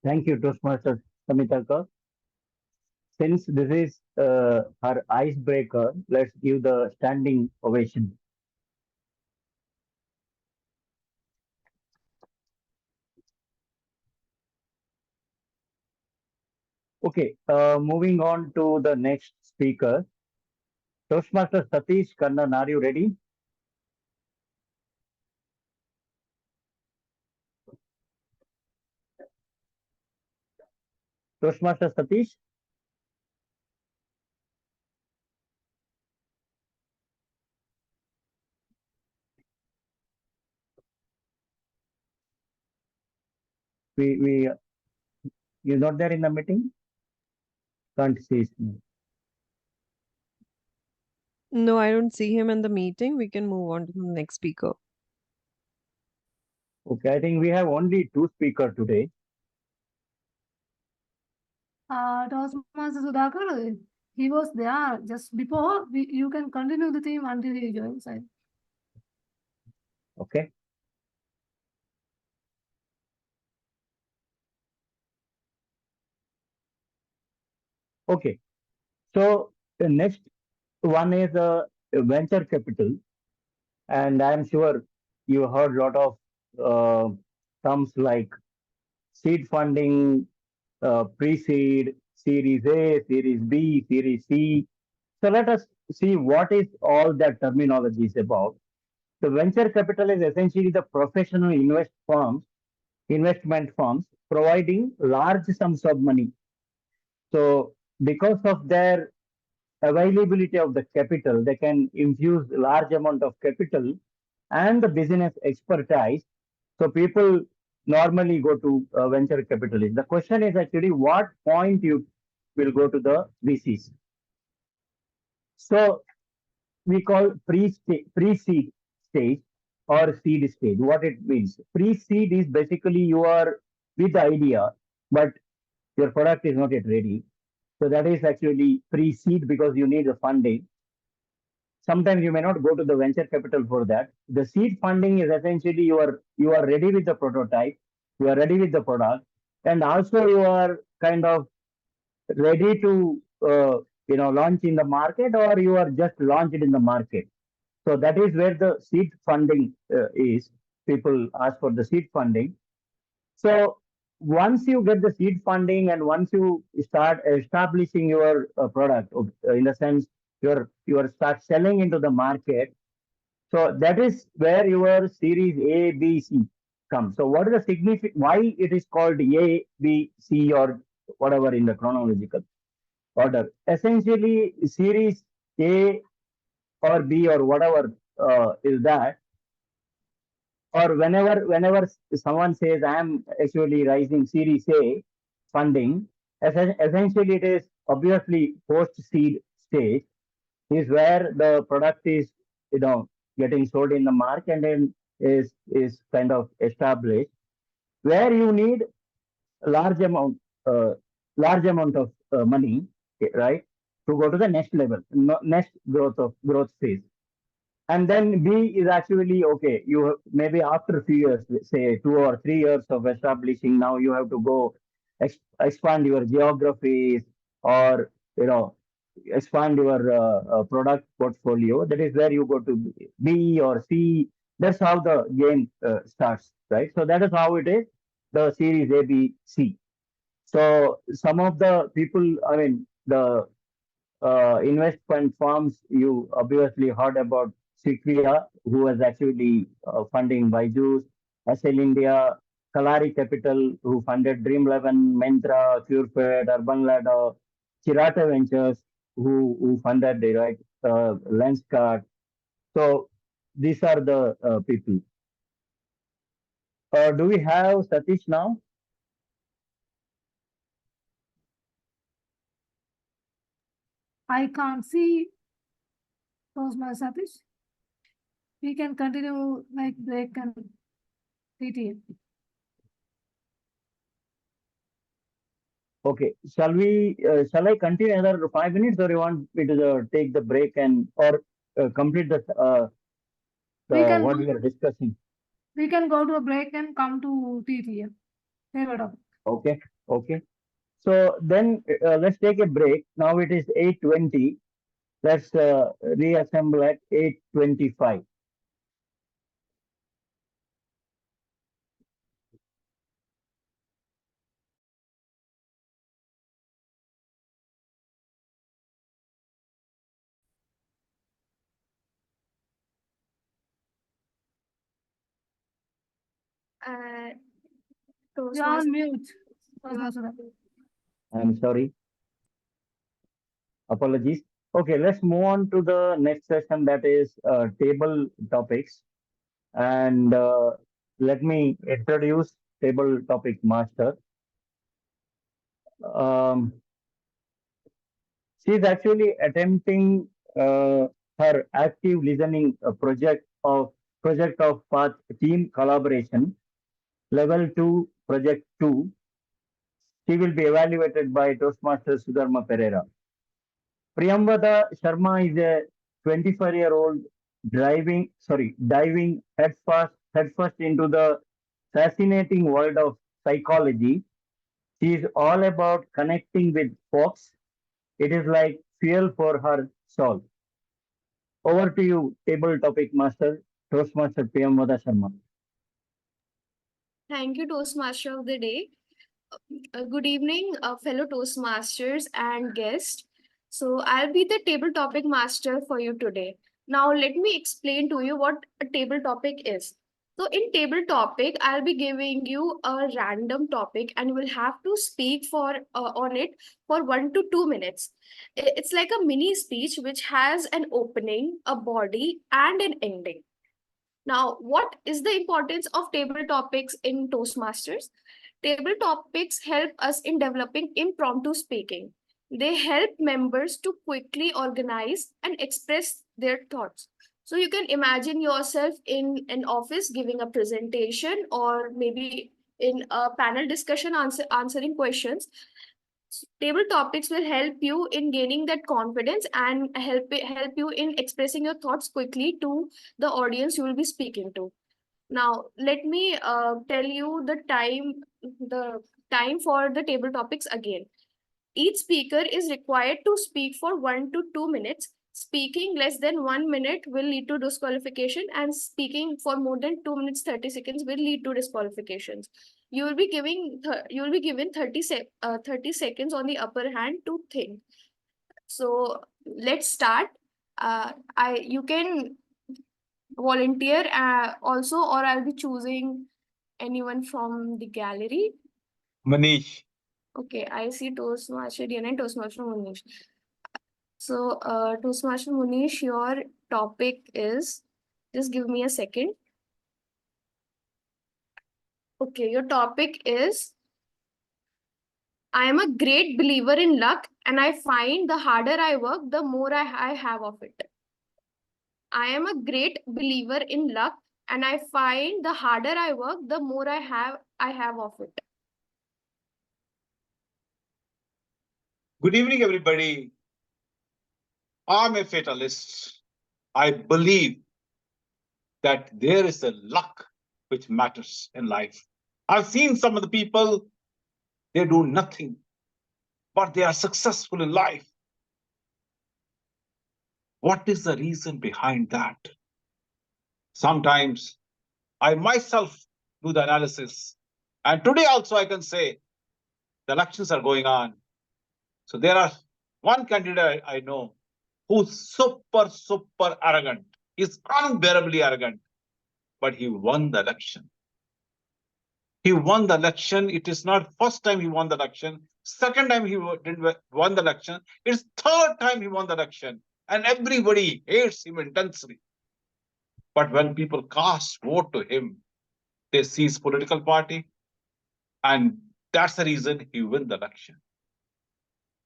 Thank you, Toastmaster Samita Kar. Since this is her icebreaker, let's give the standing ovation. Okay, moving on to the next speaker. Toastmaster Satish, Kannan, are you ready? Toastmaster Satish? You're not there in the meeting? Can't see his name. No, I don't see him in the meeting. We can move on to the next speaker. Okay, I think we have only 2 speakers today. Toastmaster Sudhakar, he was there just before. You can continue the theme until he joins. Okay. Okay. So the next one is venture capital. And I'm sure you heard a lot of terms like seed funding, pre-seed, Series A, Series B, Series C. So let us see what is all that terminology is about. The venture capital is essentially the professional investment firms providing large sums of money. So because of their availability of the capital, they can infuse large amount of capital and the business expertise. So people normally go to venture capitalists. The question is actually what point you will go to the VCs. So we call pre-seed stage or seed stage. What it means? Pre-seed is basically you are with the idea, but your product is not yet ready. So that is actually pre-seed because you need the funding. Sometimes you may not go to the venture capital for that. The seed funding is essentially you are ready with the prototype, you are ready with the product, and also you are kind of ready to launch in the market, or you are just launched in the market. So that is where the seed funding is. People ask for the seed funding. So once you get the seed funding and once you start establishing your product, in the sense you are start selling into the market, so that is where your series A, B, C comes. So what is the significant? Why it is called A, B, C, or whatever in the chronological order? Essentially, series A or B or whatever is that, or whenever someone says I am actually raising series A funding, essentially it is obviously post seed stage is where the product is getting sold in the market and then is kind of established, where you need large amount of money, right, to go to the next level, next growth phase. And then B is actually okay. You maybe after a few years, say 2 or 3 years of establishing, now you have to go expand your geographies or expand your product portfolio. That is where you go to B or C. That's how the game starts, right? So that is how it is. The series A, B, C. So some of the people, I mean, the investment firms, you obviously heard about Sequoia, who was actually funding Byju's, SL India, Kalari Capital, who funded Dream11, Mentra, CureFed, Urban Ladder, Chirata Ventures, who funded the right Lenskart. So these are the people. Do we have Satish now? I can't see Toastmasters Satish. We can continue like break and TTM. Okay, shall I continue another 5 minutes, or you want me to take the break and or complete the what we are discussing? We can go to a break and come to TTM. Okay, okay. So then let's take a break. Now it is 8:20. Let's reassemble at 8:25. You're on mute. I'm sorry. Apologies. Okay, let's move on to the next session, that is table topics. And let me introduce table topic master. She is actually attempting her active listening project of path team collaboration level 2 project 2. She will be evaluated by Toastmasters Sudharma Perera. Priyamvada Sharma is a 24-year-old diving headfirst into the fascinating world of psychology. She is all about connecting with folks. It is like fuel for her soul. Over to you, table topic master, Toastmaster Priyamvada Sharma. Thank you, Toastmaster of the Day. Good evening, fellow Toastmasters and guests. So I'll be the table topic master for you today. Now let me explain to you what a table topic is. So in table topic, I'll be giving you a random topic and you will have to speak for on it for 1 to 2 minutes. It's like a mini speech which has an opening, a body, and an ending. Now, what is the importance of table topics in Toastmasters? Table topics help us in developing impromptu speaking. They help members to quickly organize and express their thoughts. So you can imagine yourself in an office giving a presentation or maybe in a panel discussion answering questions. Table topics will help you in gaining that confidence and help you in expressing your thoughts quickly to the audience you will be speaking to. Now, let me tell you the time for the table topics again. Each speaker is required to speak for 1 to 2 minutes. Speaking less than 1 minute will lead to disqualification, and speaking for more than 2 minutes 30 seconds will lead to disqualifications. You will be given 30 seconds on the upper hand to think. So let's start. You can volunteer also, or I'll be choosing anyone from the gallery. Manish. Okay, I see Toastmaster Diana and Toastmaster Munish. So, Toastmaster Munish, your topic is, just give me a second. Okay, your topic is, I am a great believer in luck, and I find the harder I work, the more I have of it. I am a great believer in luck, and I find the harder I work, the more I have of it. Good evening, everybody. I'm a fatalist. I believe that there is a luck which matters in life. I've seen some of the people, they do nothing, but they are successful in life. What is the reason behind that? Sometimes I myself do the analysis. And today also I can say the elections are going on. So there are one candidate I know who's super arrogant. He's unbearably arrogant, but he won the election. He won the election. It is not first time he won the election. Second time he won the election. It's third time he won the election. And everybody hates him intensely. But when people cast vote to him, they see his political party. And that's the reason he won the election.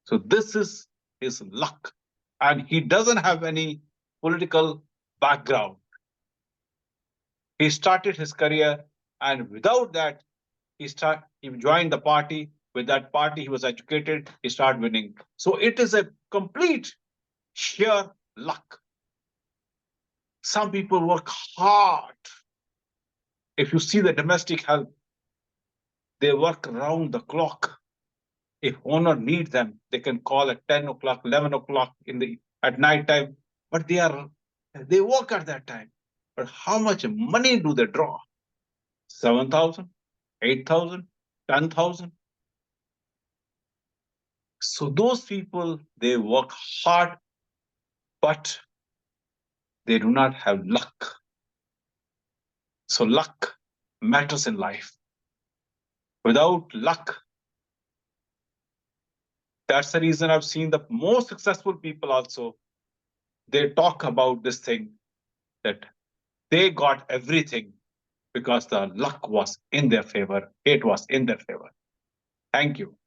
So this is his luck. And he doesn't have any political background. He started his career, and without that, he joined the party. With that party, he was educated, he started winning. So it is a complete sheer luck. Some people work hard. If you see the domestic help, they work around the clock. If owner needs them, they can call at 10 o'clock, 11 o'clock at night time, but they work at that time. But how much money do they draw? 7,000, 8,000, 10,000. So those people, they work hard, but they do not have luck. So luck matters in life. Without luck, that's the reason I've seen the most successful people also, they talk about this thing, that they got everything because the luck was in their favor. It was in their favor. Thank you.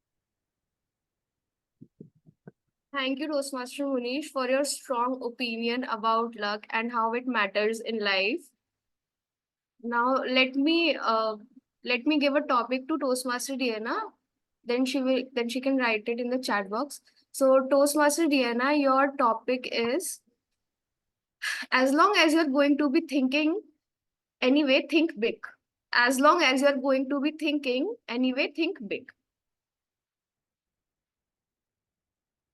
Thank you, Toastmaster Munish, for your strong opinion about luck and how it matters in life. Now, let me give a topic to Toastmaster Diana. Then she can write it in the chat box. So, Toastmaster Diana, your topic is, as long as you're going to be thinking anyway, think big. As long as you're going to be thinking anyway, think big.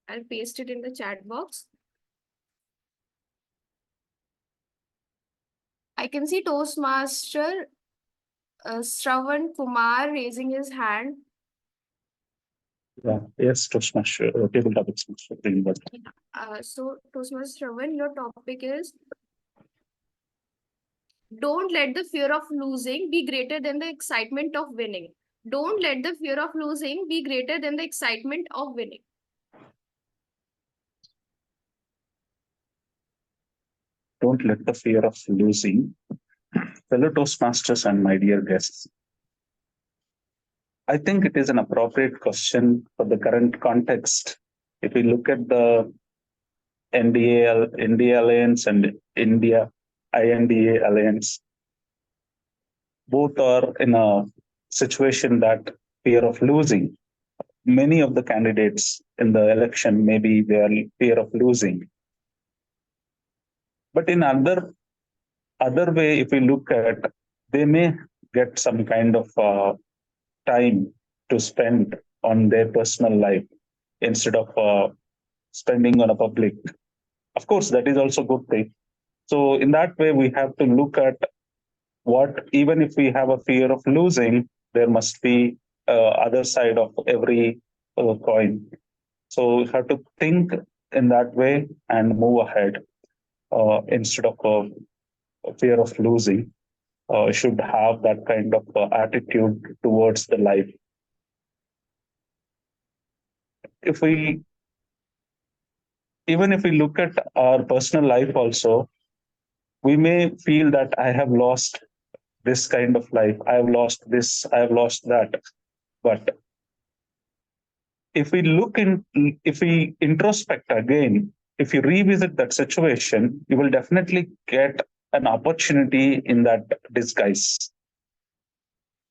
I'll paste it in the chat box. I can see Toastmaster Shravan Kumar raising his hand. Yeah. Yes, Toastmaster, table topics. So Toastmaster Shravan, your topic is don't let the fear of losing be greater than the excitement of winning. Don't let the fear of losing be greater than the excitement of winning. Don't let the fear of losing. Fellow Toastmasters and my dear guests, I think it is an appropriate question for the current context. If we look at the India Alliance and India INDA Alliance, both are in a situation that fear of losing. Many of the candidates in the election maybe they are fear of losing. But in other way, if we look at, they may get some kind of time to spend on their personal life instead of spending on a public. Of course, that is also good thing. So in that way, we have to look at what, even if we have a fear of losing, there must be other side of every coin. So we have to think in that way and move ahead instead of fear of losing. Should have that kind of attitude towards the life. Even if we look at our personal life also, we may feel that I have lost this kind of life, I have lost this, I have lost that. But if we introspect again, if you revisit that situation, you will definitely get an opportunity in that disguise.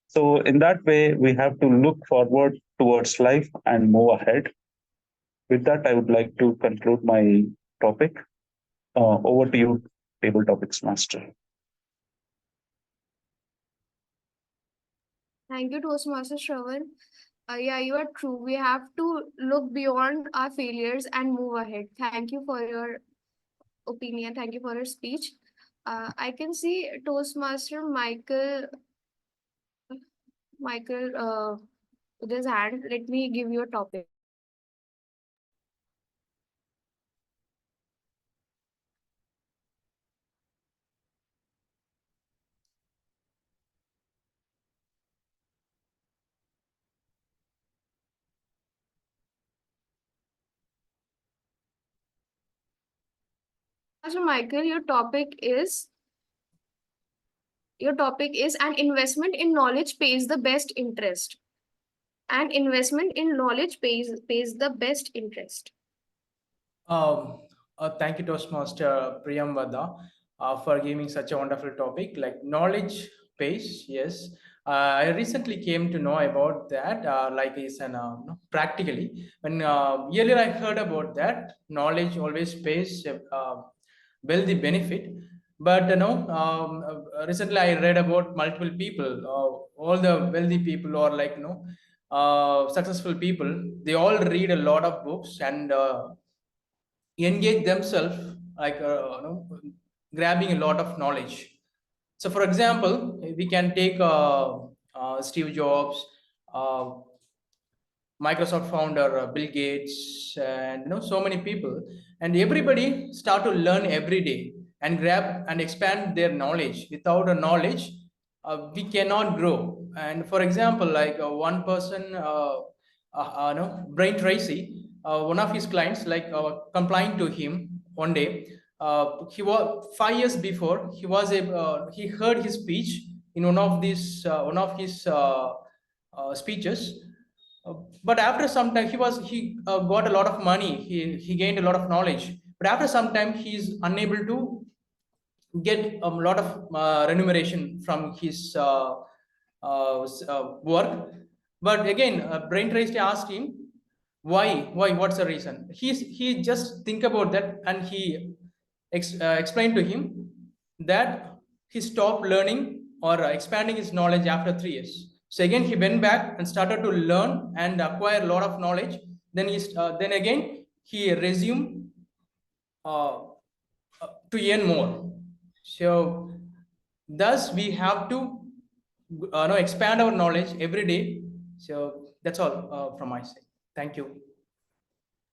So in that way, we have to look forward towards life and move ahead. With that, I would like to conclude my topic. Over to you, Table Topics Master. Thank you, Toastmaster Shravan. Yeah, you are true. We have to look beyond our failures and move ahead. Thank you for your opinion. Thank you for your speech. I can see Toastmaster Michael with his hand. Let me give you a topic. Toastmaster Michael, your topic is an investment in knowledge pays the best interest. An investment in knowledge pays the best interest. Thank you, Toastmaster Priyamvada, for giving such a wonderful topic. Like knowledge pays, yes. I recently came to know about that. Like is an practically when earlier I heard about that knowledge always pays wealthy benefit. But recently I read about multiple people, all the wealthy people or like successful people. They all read a lot of books and engage themselves like grabbing a lot of knowledge. So for example, we can take Steve Jobs, Microsoft founder Bill Gates, and so many people, and everybody start to learn every day and grab and expand their knowledge. Without a knowledge, we cannot grow. And for example, like one person, Brian Tracy, one of his clients, like complained to him one day. He was 5 years before he heard his speech in one of his speeches. But after some time, he got a lot of money. He gained a lot of knowledge. But after some time, he's unable to get a lot of remuneration from his work. But again, Brain Tracy asked him, why? What's the reason? He just think about that, and he explained to him that he stopped learning or expanding his knowledge after 3 years. So again, he went back and started to learn and acquire a lot of knowledge. Then again, he resumed to earn more. So thus we have to expand our knowledge every day. So that's all from my side. Thank you.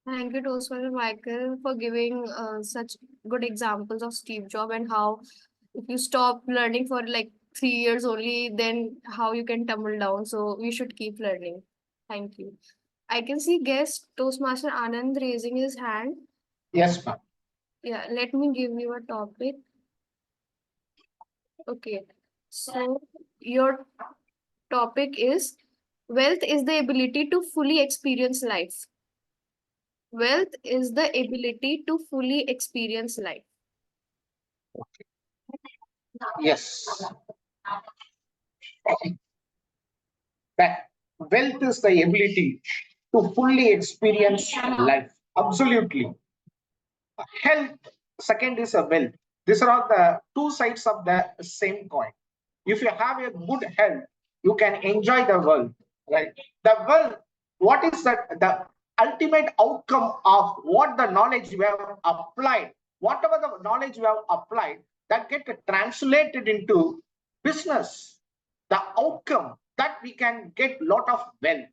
Thank you, Toastmaster Michael, for giving such good examples of Steve Jobs and how if you stop learning for like 3 years only, then how you can tumble down. So we should keep learning. Thank you. I can see guest Toastmaster Anand raising his hand. Yes, ma'am. Yeah, let me give you a topic. Okay, so your topic is wealth is the ability to fully experience life. Wealth is the ability to fully experience life. Yes. That wealth is the ability to fully experience life. Absolutely. Health, second is a wealth. These are all the two sides of the same coin. If you have a good health, you can enjoy the world, right? The wealth, what is that? The ultimate outcome of what the knowledge we have applied, whatever the knowledge we have applied, that get translated into business. The outcome that we can get lot of wealth.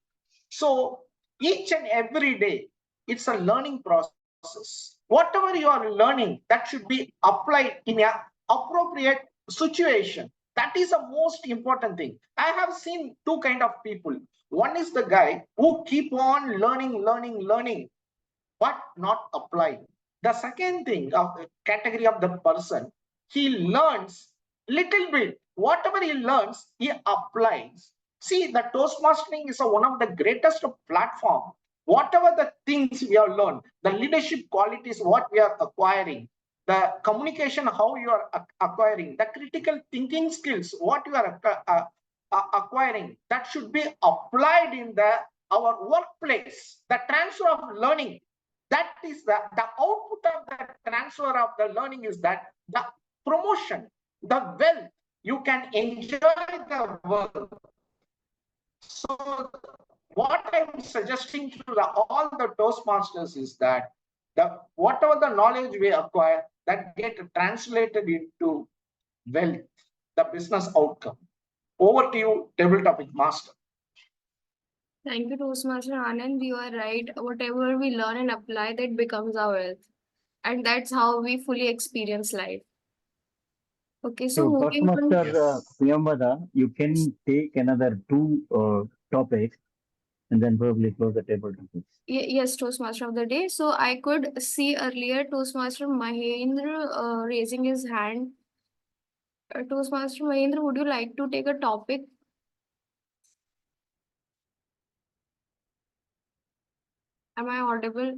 So each and every day, it's a learning process. Whatever you are learning, that should be applied in an appropriate situation. That is the most important thing. I have seen two kind of people. One is the guy who keep on learning, but not applying. The second thing of the category of the person, he learns little bit. Whatever he learns, he applies. See, the Toastmastering is one of the greatest platform. Whatever the things we have learned, the leadership qualities, what we are acquiring, the communication, how you are acquiring, the critical thinking skills, what you are acquiring, that should be applied in our workplace. The transfer of learning, that is the output of the transfer of the learning is that the promotion, the wealth, you can enjoy the work. So what I'm suggesting to all the Toastmasters is that whatever the knowledge we acquire, that get translated into wealth, the business outcome. Over to you, table topic master. Thank you, Toastmaster Anand. You are right. Whatever we learn and apply, that becomes our wealth. And that's how we fully experience life. Okay, so moving on. Toastmaster Priyamvada, you can take another two topics and then probably close the table topics. Yes, Toastmaster of the day. So I could see earlier Toastmaster Mahendra raising his hand. Toastmaster Mahendra, would you like to take a topic? Am I audible?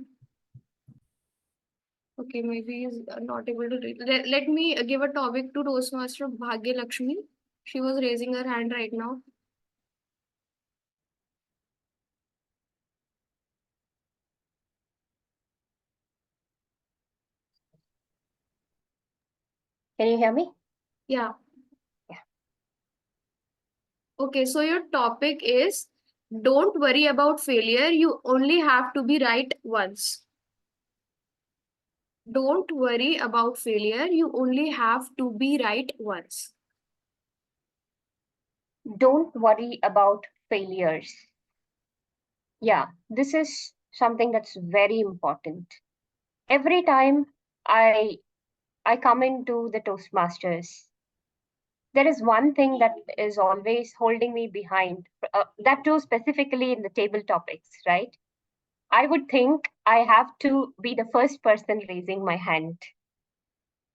Okay, maybe he's not able to read. Let me give a topic to Toastmaster Bhagya Lakshmi. She was raising her hand right now. Can you hear me? Yeah. Okay, so your topic is don't worry about failure. You only have to be right once. Don't worry about failure. You only have to be right once. Don't worry about failures. Yeah, this is something that's very important. Every time I come into the Toastmasters, there is one thing that is always holding me behind, that too specifically in the table topics, right? I would think I have to be the first person raising my hand,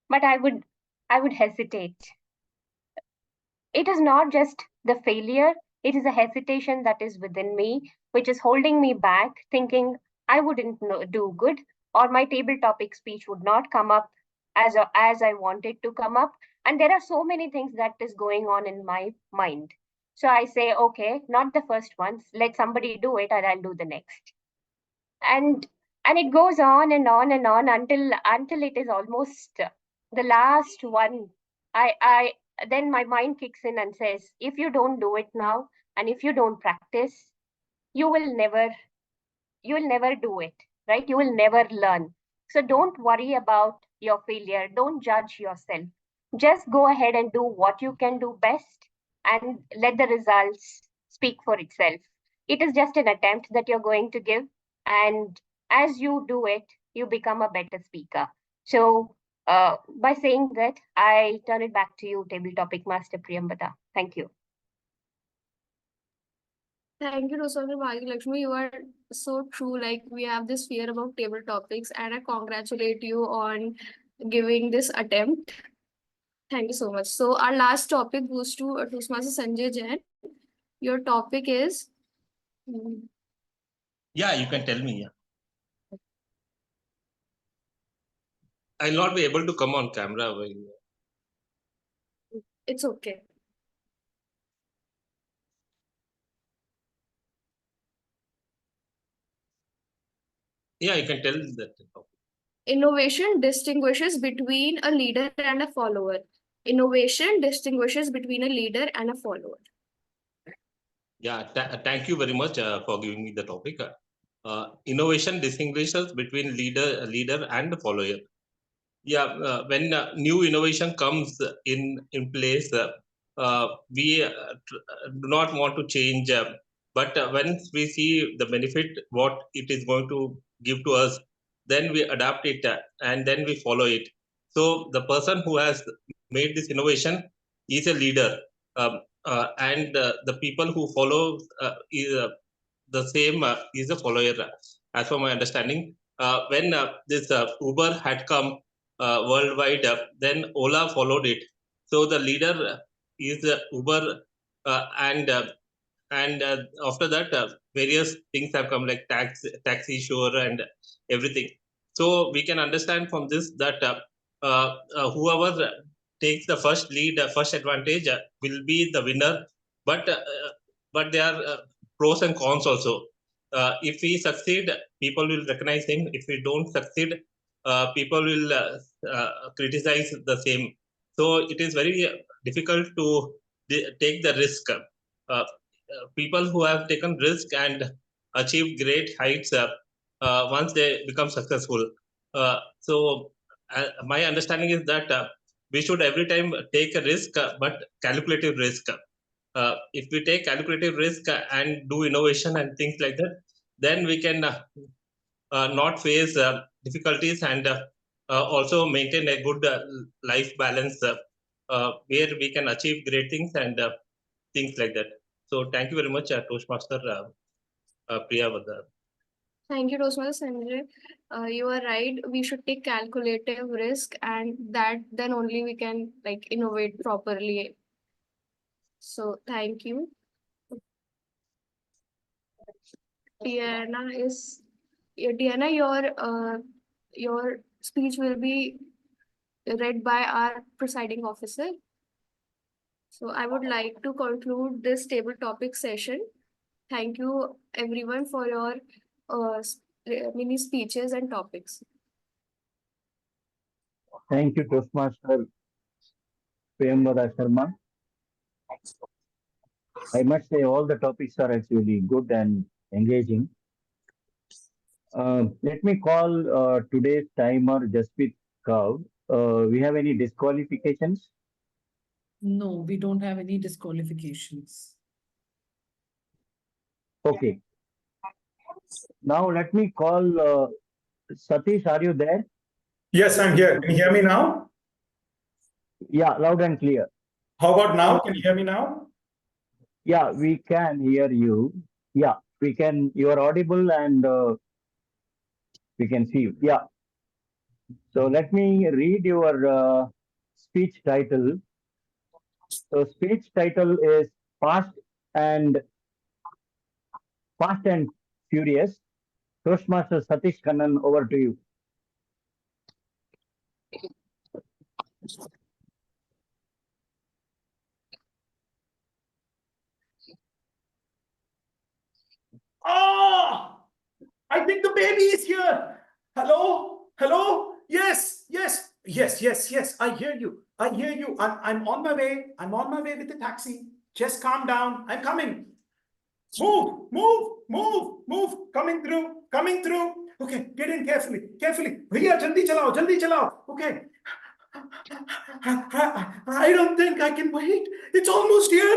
but I would hesitate. It is not just the failure, it is a hesitation that is within me, which is holding me back, thinking I wouldn't do good, or my table topic speech would not come up as I wanted to come up. And there are so many things that is going on in my mind. So I say, okay, not the first one, let somebody do it and I'll do the next. And it goes on and on and on until it is almost the last one. I then my mind kicks in and says, if you don't do it now and if you don't practice, you will never do it, right? You will never learn. So don't worry about your failure. Don't judge yourself. Just go ahead and do what you can do best and let the results speak for itself. It is just an attempt that you're going to give. And as you do it, you become a better speaker. So by saying that, I turn it back to you, Table Topic Master Priyamvada. Thank you. Thank you, Dr. Bhagilakshmi. You are so true. Like, we have this fear about table topics, and I congratulate you on giving this attempt. Thank you so much. So our last topic goes to Toastmaster Sanjay Jain. Your topic is Yeah, you can tell me. Yeah. I'll not be able to come on camera. it's okay. Yeah, you can tell that. Innovation distinguishes between a leader and a follower. Innovation distinguishes between a leader and a follower. Yeah, thank you very much for giving me the topic. Innovation distinguishes between leader and follower. Yeah, when new innovation comes in place, we do not want to change. But once we see the benefit, what it is going to give to us, then we adapt it and then we follow it. So the person who has made this innovation is a leader, and the people who follow is the same is a follower, as per my understanding. When this Uber had come worldwide, then Ola followed it. So the leader is Uber, and after that, various things have come like taxi, sure, and everything. So we can understand from this that whoever takes the first lead, first advantage, will be the winner. But there are pros and cons also. If we succeed, people will recognize him. If we don't succeed, people will criticize the same. So it is very difficult to take the risk. People who have taken risk and achieved great heights once they become successful. So my understanding is that we should every time take a risk, but calculative risk. If we take calculative risk and do innovation and things like that, then we can not face difficulties and also maintain a good life balance where we can achieve great things and things like that. So thank you very much, Toastmaster Priyamvada. Thank you, Toastmaster Sanjay. You are right. We should take calculative risk, and that then only we can like innovate properly. So thank you. Diana, your speech will be read by our presiding officer. So I would like to conclude this table topic session. Thank you everyone for your mini speeches and topics. Thank you, Toastmaster Priyamvada Sharma. I must say all the topics are actually good and engaging. Let me call today's timer Jaspreet Kaur. We have any disqualifications? No, we don't have any disqualifications. Okay. Now let me call Satish. Are you there? Yes, I'm here. Can you hear me now? Yeah, loud and clear. How about now? Can you hear me now? Yeah, we can hear you. Yeah, we can. You are audible and we can see you. Yeah. So let me read your speech title. So speech title is Fast and Furious. Toastmaster Satish Kannan, over to you. Oh, I think the baby is here. Hello? Hello? Yes, yes, yes, yes, yes. I hear you. I hear you. I'm on my way. I'm on my way with the taxi. Just calm down. I'm coming. Move, move, move, move. Coming through, coming through. Okay, get in carefully, carefully. Bhaiya, jaldi chalao, jaldi chalao. Okay. I don't think I can wait. It's almost here.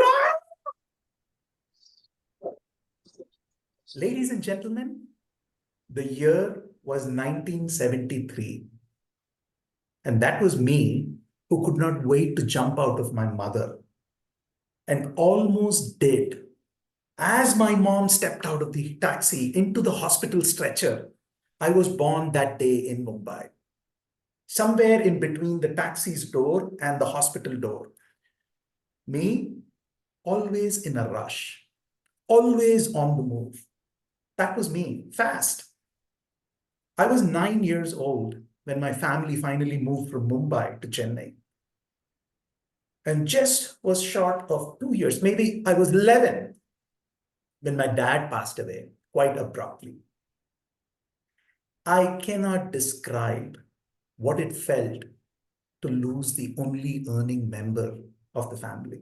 Ladies and gentlemen, the year was 1973. And that was me who could not wait to jump out of my mother and almost did. As my mom stepped out of the taxi into the hospital stretcher, I was born that day in Mumbai. Somewhere in between the taxi's door and the hospital door. Me, always in a rush, always on the move. That was me, fast. I was 9 years old when my family finally moved from Mumbai to Chennai. And just was short of 2 years, maybe I was 11 when my dad passed away quite abruptly. I cannot describe what it felt to lose the only earning member of the family.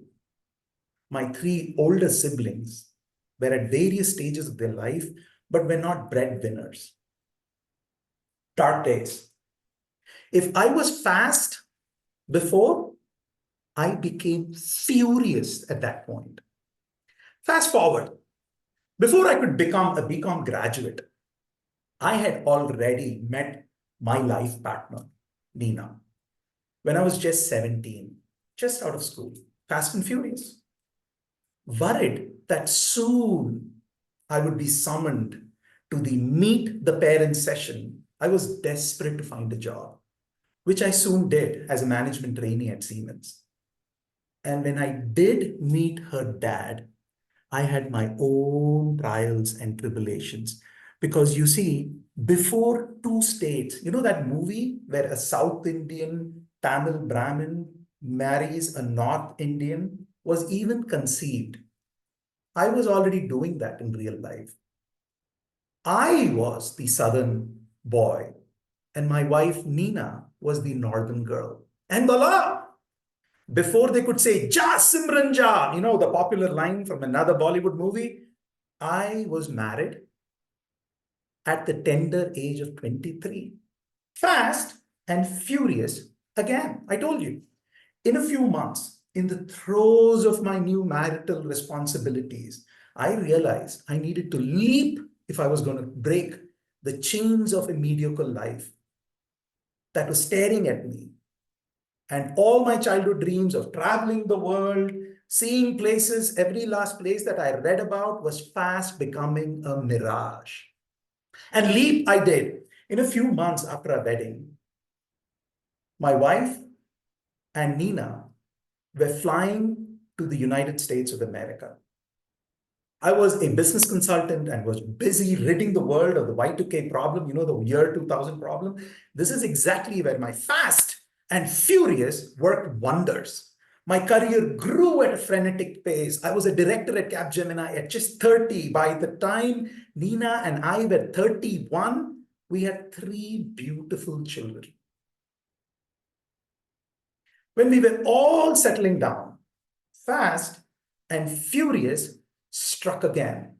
My 3 older siblings were at various stages of their life, but were not breadwinners. Dark days. If I was fast before, I became furious at that point. Fast forward. Before I could become a BCom graduate, I had already met my life partner, Nina, when I was just 17, just out of school, fast and furious. Worried that soon I would be summoned to the meet the parents session, I was desperate to find a job, which I soon did as a management trainee at Siemens. And when I did meet her dad, I had my own trials and tribulations. Because you see, before 2 states, you know that movie where a South Indian Tamil Brahmin marries a North Indian was even conceived. I was already doing that in real life. I was the Southern boy, and my wife Nina was the Northern girl. And voila! Before they could say, Ja Simran Ja, you know, the popular line from another Bollywood movie, I was married at the tender age of 23. Fast and furious again, I told you. In a few months, in the throes of my new marital responsibilities, I realized I needed to leap if I was going to break the chains of a mediocre life that was staring at me. And all my childhood dreams of traveling the world, seeing places, every last place that I read about was fast becoming a mirage. And leap I did. In a few months after our wedding, my wife and Nina were flying to the United States of America. I was a business consultant and was busy ridding the world of the Y2K problem, you know, the year 2000 problem. This is exactly where my fast and furious worked wonders. My career grew at a frenetic pace. I was a director at Capgemini at just 30. By the time Nina and I were 31, we had 3 beautiful children. When we were all settling down, fast and furious struck again.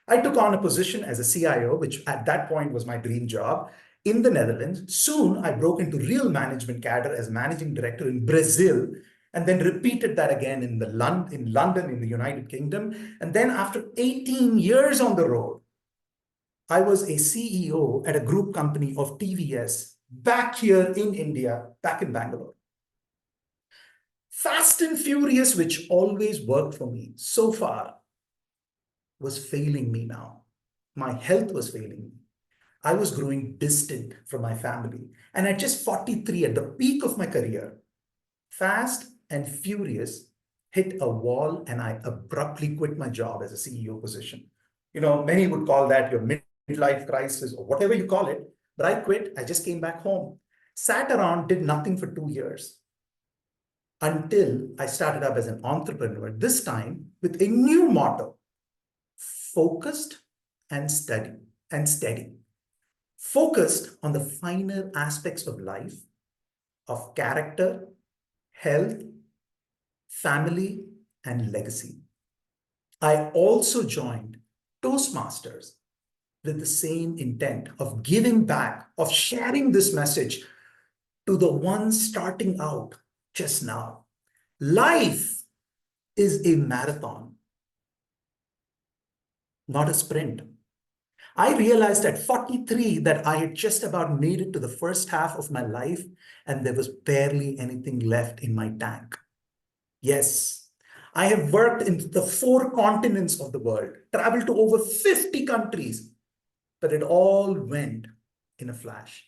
I took on a position as a CIO, which at that point was my dream job, in the Netherlands. Soon I broke into real management cadre as managing director in Brazil, and then repeated that again in London, in the United Kingdom. And then after 18 years on the road, I was a CEO at a group company of TVS back here in India, back in Bangalore. Fast and furious, which always worked for me so far, was failing me now. My health was failing me. I was growing distant from my family. And at just 43, at the peak of my career, fast and furious hit a wall, and I abruptly quit my job as a CEO position. You know, many would call that your midlife crisis or whatever you call it, but I quit. I just came back home, sat around, did nothing for 2 years until I started up as an entrepreneur, this time with a new motto: focused and steady. Focused on the finer aspects of life, of character, health, family, and legacy. I also joined Toastmasters with the same intent of giving back, of sharing this message to the ones starting out just now. Life is a marathon, not a sprint. I realized at 43 that I had just about made it to the first half of my life and there was barely anything left in my tank. Yes, I have worked in the 4 continents of the world, traveled to over 50 countries, but it all went in a flash.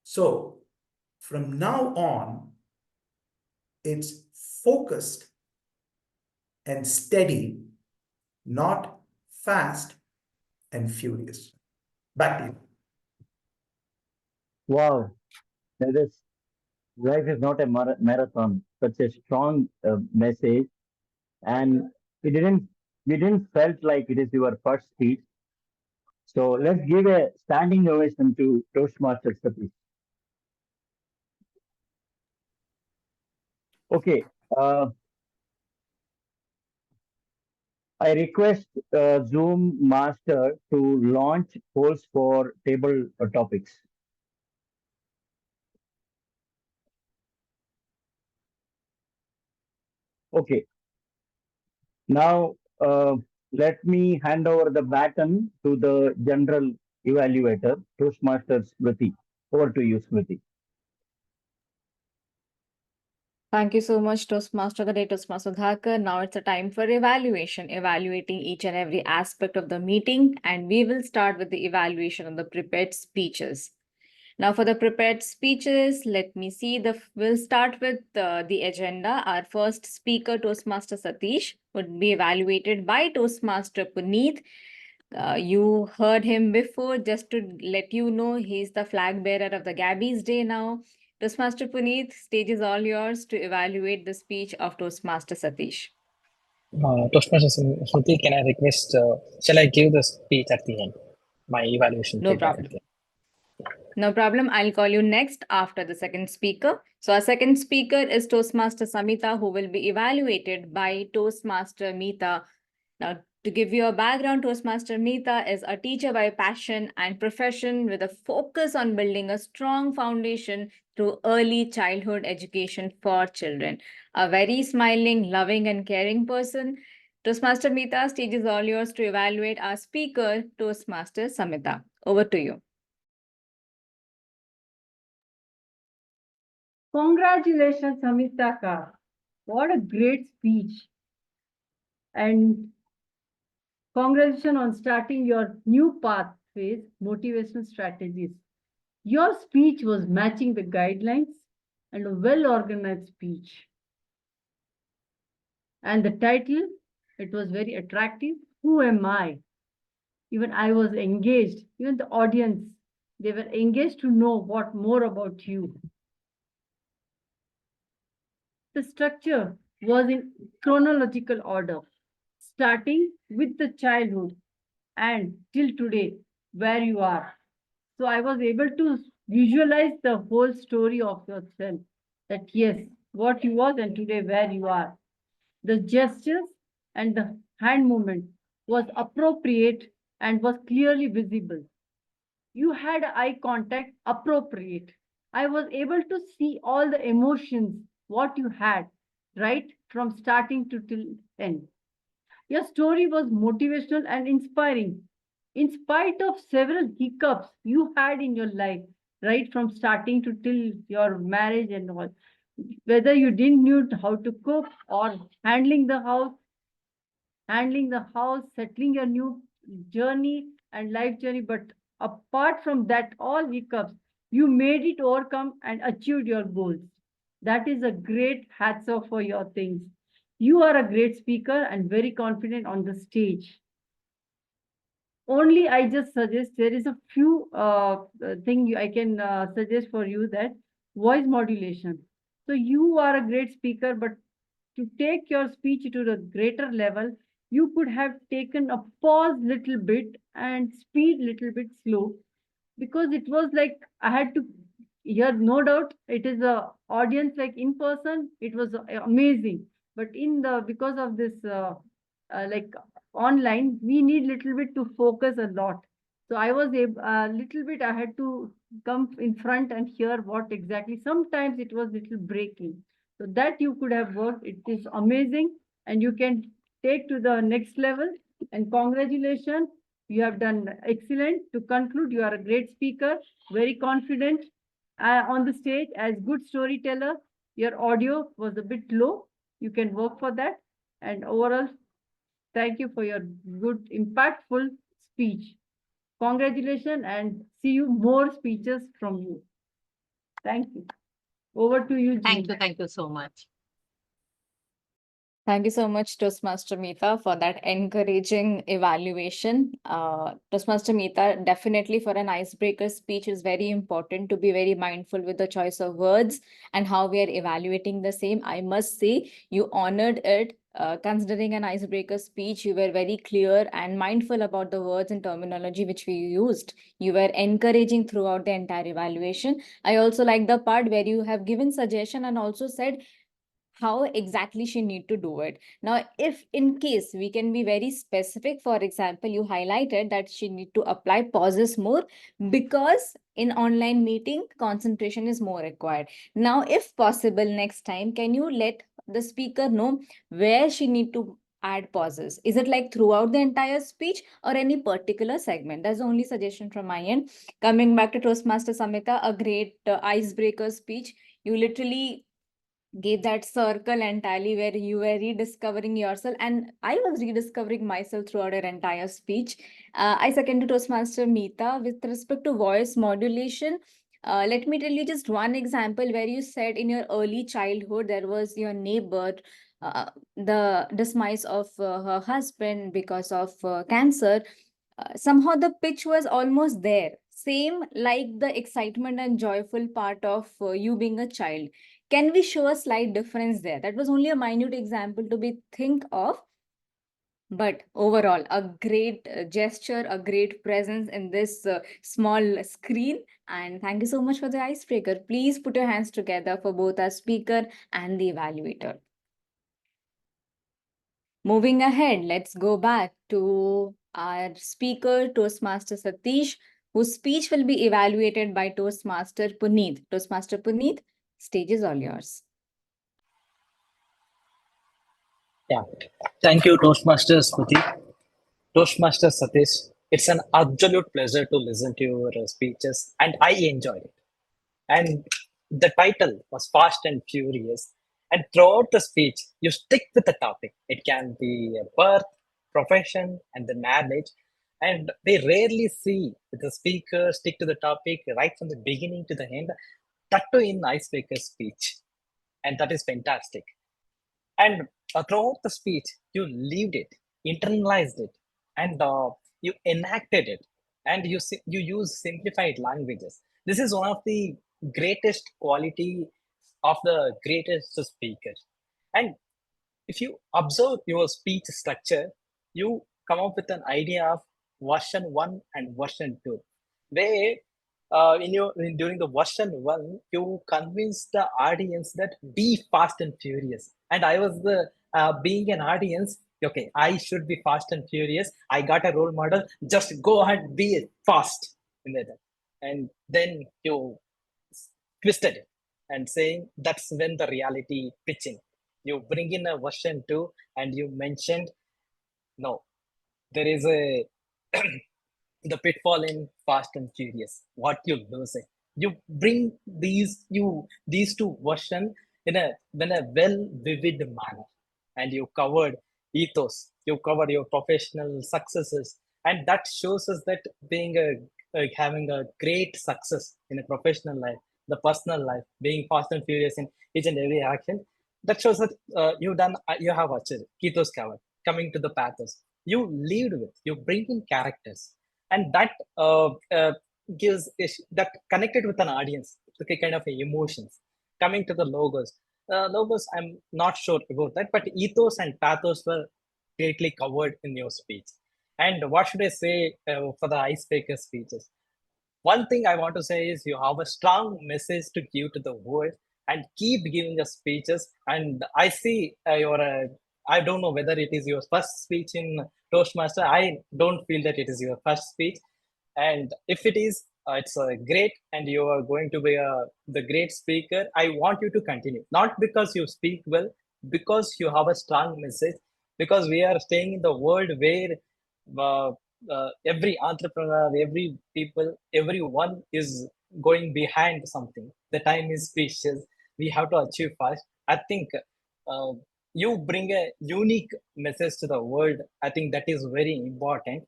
So from now on, it's focused and steady, not fast and furious. Back to you. Wow, that is, life is not a marathon. Such a strong message, and we didn't felt like it is your first speech. So let's give a standing ovation to Toastmasters Satish. Okay, I request Zoom Master to launch polls for table topics. Okay. Now, let me hand over the baton to the general evaluator, Toastmasters Smruti. Over to you, Smruti. Thank you so much, Toastmaster the day, Toastmaster Sudhakar. Now it's a time for evaluation, evaluating each and every aspect of the meeting, and we will start with the evaluation of the prepared speeches. Now for the prepared speeches, let me see. We'll start with the agenda. Our first speaker, Toastmaster Satish, would be evaluated by Toastmaster Punith. You heard him before. Just to let you know, he's the flag bearer of the Gabbys Day now. Toastmaster Punith, stage is all yours to evaluate the speech of Toastmaster Satish. Toastmaster Smruti, can I request, shall I give the speech at the end? My evaluation. No problem. No problem. I'll call you next after the second speaker. So our second speaker is Toastmaster Samita, who will be evaluated by Toastmaster Mita. Now, to give you a background, Toastmaster Mita is a teacher by passion and profession with a focus on building a strong foundation through early childhood education for children. A very smiling, loving, and caring person. Toastmaster Mita, stage is all yours to evaluate our speaker, Toastmaster Samita. Over to you. Congratulations, Samita Kar. What a great speech. And congratulations on starting your new path phase, motivational strategies. Your speech was matching the guidelines and a well-organized speech. And the title, it was very attractive. Who am I? Even I was engaged. Even the audience, they were engaged to know what more about you. The structure was in chronological order, starting with the childhood and till today, where you are. So I was able to visualize the whole story of yourself, that yes, what you was and today where you are. The gestures and the hand movement was appropriate and was clearly visible. You had eye contact appropriate. I was able to see all the emotions, what you had, right from starting to till end. Your story was motivational and inspiring. In spite of several hiccups you had in your life, right from starting to till your marriage and all, whether you didn't know how to cook or handling the house, settling your new journey and life journey. But apart from that, all hiccups, you made it overcome and achieved your goals. That is a great hats off for your things. You are a great speaker and very confident on the stage. Only I just suggest there is a few thing I can suggest for you, that voice modulation. So you are a great speaker, but to take your speech to the greater level, you could have taken a pause little bit and speed little bit slow, because it was like I had to hear, no doubt it is a audience like in person, it was amazing. But in the, because of this like online, we need little bit to focus a lot. So I was a little bit, I had to come in front and hear what exactly, sometimes it was little breaking. So that you could have worked, it is amazing, and you can take to the next level. And congratulations, You have done excellent. To conclude, you are a great speaker, very confident on the stage as good storyteller. Your audio was a bit low. You can work for that. And overall, thank you for your good, impactful speech. Congratulations and see you more speeches from you. Thank you. Over to you, Jean. Thank you so much. Thank you so much, Toastmaster Mita, for that encouraging evaluation. Toastmaster Mita, definitely for an icebreaker speech is very important to be very mindful with the choice of words and how we are evaluating the same. I must say, you honored it. Considering an icebreaker speech, you were very clear and mindful about the words and terminology which we used. You were encouraging throughout the entire evaluation. I also like the part where you have given suggestion and also said how exactly she need to do it. Now, if in case we can be very specific, for example, you highlighted that she need to apply pauses more because in online meeting, concentration is more required. Now, if possible, next time, can you let the speaker know where she need to add pauses? Is it like throughout the entire speech or any particular segment? That's the only suggestion from my end. Coming back to Toastmaster Samita, a great icebreaker speech. You literally gave that circle entirely where you were rediscovering yourself, and I was rediscovering myself throughout her entire speech. I second to Toastmaster Mita with respect to voice modulation. Let me tell you just one example where you said in your early childhood there was your neighbor, the demise of her husband because of cancer. Somehow the pitch was almost there, same like the excitement and joyful part of you being a child. Can we show a slight difference there? That was only a minute example to be think of, but overall a great gesture, a great presence in this small screen. And thank you so much for the icebreaker. Please put your hands together for both our speaker and the evaluator. Moving ahead, let's go back to our speaker, Toastmaster Satish, whose speech will be evaluated by Toastmaster Punith. Toastmaster Punith, stage is all yours. Yeah, thank you, Toastmasters Smruti. Toastmaster Satish, it's an absolute pleasure to listen to your speeches, and I enjoyed it. And the title was Fast and Furious. And throughout the speech, you stick with the topic. It can be birth, profession, and the marriage. And we rarely see the speaker stick to the topic right from the beginning to the end, that too in icebreaker speech. And that is fantastic. And throughout the speech, you lived it, internalized it, and you enacted it, and you use simplified languages. This is one of the greatest quality of the greatest speakers. And if you observe your speech structure, you come up with an idea of version 1 and version 2, where during the version 1 you convince the audience that be fast and furious, and I was the being an audience. Okay, I should be fast and furious. I got a role model. Just go ahead, be fast in that. And then you twisted it and saying that's when the reality pitching. You bring in a version 2 and you mentioned no, there is a the pitfall in Fast and Furious. What you losing? You bring these two versions in a well vivid manner, and you covered ethos. You covered your professional successes, and that shows us that being having a great success in a professional life, the personal life, being fast and furious in each and every action. That shows that you have achieved ethos covered. Coming to the pathos, you lead with, you bring in characters, and that that connected with an audience, okay, kind of emotions. Coming to the logos, I'm not sure about that, but ethos and pathos were greatly covered in your speech. And what should I say for the icebreaker speeches? One thing I want to say is you have a strong message to give to the world, and keep giving the speeches. And I see I don't know whether it is your first speech in Toastmaster. I don't feel that it is your first speech. And if it is, it's great, and you are going to be the great speaker. I want you to continue, not because you speak well, because you have a strong message. Because we are staying in the world where every entrepreneur, every people, everyone is going behind something. The time is precious. We have to achieve fast. I think uh, you bring a unique message to the world. I think that is very important.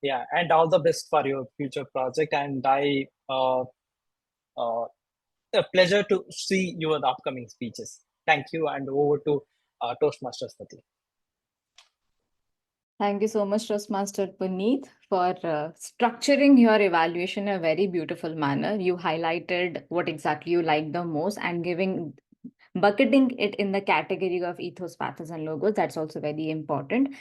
Yeah, and all the best for your future project. And uh, a pleasure to see your upcoming speeches. Thank you, and over to Toastmasters Pati. Thank you so much, Toastmaster Puneet, for structuring your evaluation in a very beautiful manner. You highlighted what exactly you like the most and bucketing it in the category of ethos, pathos, and logos. That's also very important.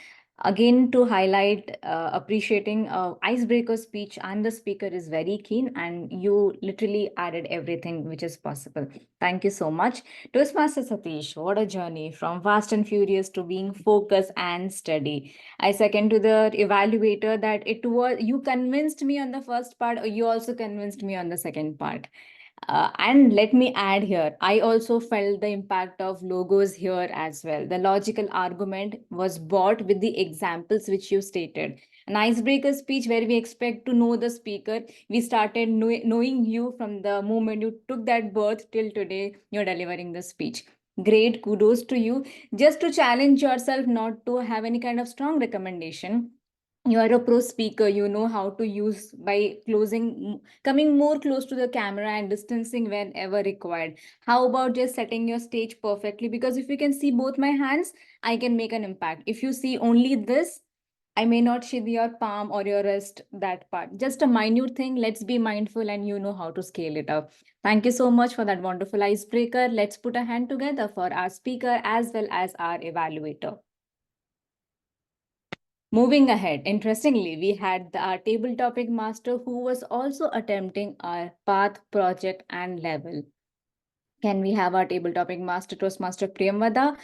Again, to highlight, appreciating icebreaker speech and the speaker is very keen, and you literally added everything which is possible. Thank you so much. Toastmaster Satish, what a journey from fast and furious to being focused and steady. I second to the evaluator that it was you convinced me on the first part, or you also convinced me on the second part. And let me add here, I also felt the impact of logos here as well. The logical argument was bought with the examples which you stated. An icebreaker speech where we expect to know the speaker. We started knowing you from the moment you took that birth till today, you're delivering the speech. Great, kudos to you. Just to challenge yourself not to have any kind of strong recommendation, you are a pro speaker, you know how to use by coming more close to the camera and distancing whenever required. How about just setting your stage perfectly? Because if you can see both my hands, I can make an impact. If you see only this, I may not see your palm or your wrist, that part. Just a minute thing. Let's be mindful and you know how to scale it up. Thank you so much for that wonderful icebreaker. Let's put a hand together for our speaker as well as our evaluator. Moving ahead, interestingly, we had our table topic master who was also attempting our path, project, and level. Can we have our table topic master, Toastmaster Priyamvada?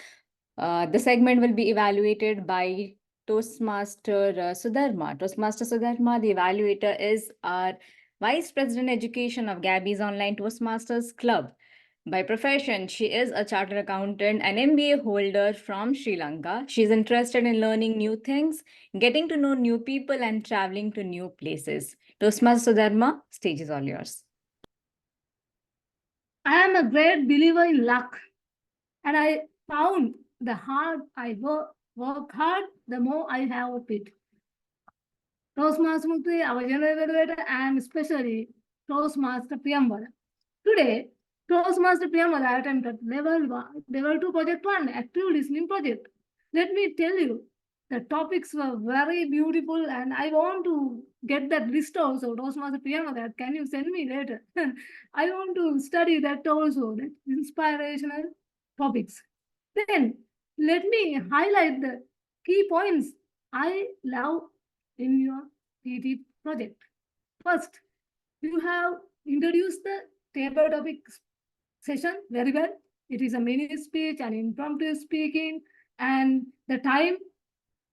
The segment will be evaluated by Toastmaster Sudharma. Toastmaster Sudharma, the evaluator, is our Vice President Education of Gabbys Online Toastmasters Club. By profession, she is a chartered accountant, an MBA holder from Sri Lanka. She's interested in learning new things, getting to know new people, and traveling to new places. Toastmaster Sudharma, stage is all yours. I am a great believer in luck, and I found the hard I work hard, the more I have of it. Toastmaster Smruti, our general evaluator, and especially Toastmaster Priyamvada. Today, Toastmaster Priyamvada attempted level 2 project 1, active listening project. Let me tell you, the topics were very beautiful, and I want to get that list also. Toastmaster Priyamvada, can you send me later? I want to study that also, that inspirational topics. Then let me highlight the key points I love in your TT project. First, you have introduced the table topic session very well. It is a mini speech and impromptu speaking, and the time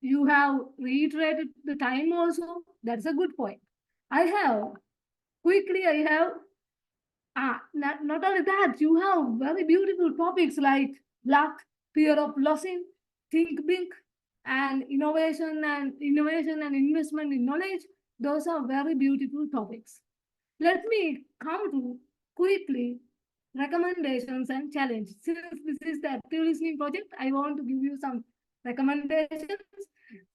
you have reiterated the time also. That's a good point. I have not only that, you have very beautiful topics like luck, fear of losing, think big, and innovation and investment in knowledge. Those are very beautiful topics. Let me come to quickly recommendations and challenge. Since this is the active listening project, I want to give you some recommendations.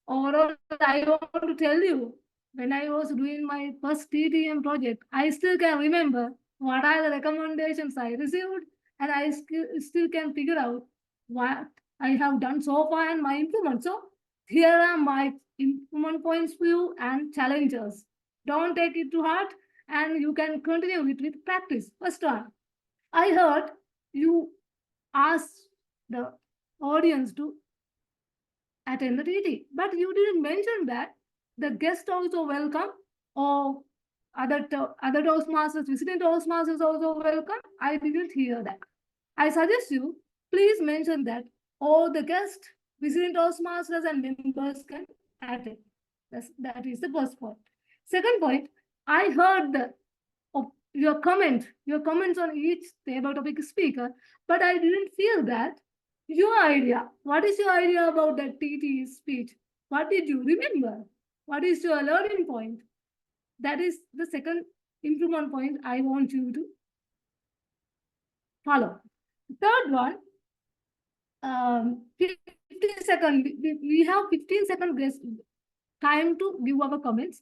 Overall, I want to tell you, when I was doing my first TTM project, I still can remember what are the recommendations I received, and I still can figure out what I have done so far and my improvements. So here are my improvement points for you and challenges. Don't take it to heart, and you can continue it with practice. First one, I heard you asked the audience to attend the TT, but you didn't mention that the guest also welcome, or other Toastmasters, visiting Toastmasters also welcome. I didn't hear that. I suggest you please mention that all the guests, visiting Toastmasters, and members can attend. That is the first point. Second point, I heard your comments on each table topic speaker, but I didn't feel that your idea. What is your idea about that TT speech? What did you remember? What is your learning point? That is the second improvement point I want you to follow. Third one, 15 seconds. We have 15-second grace time to give our comments.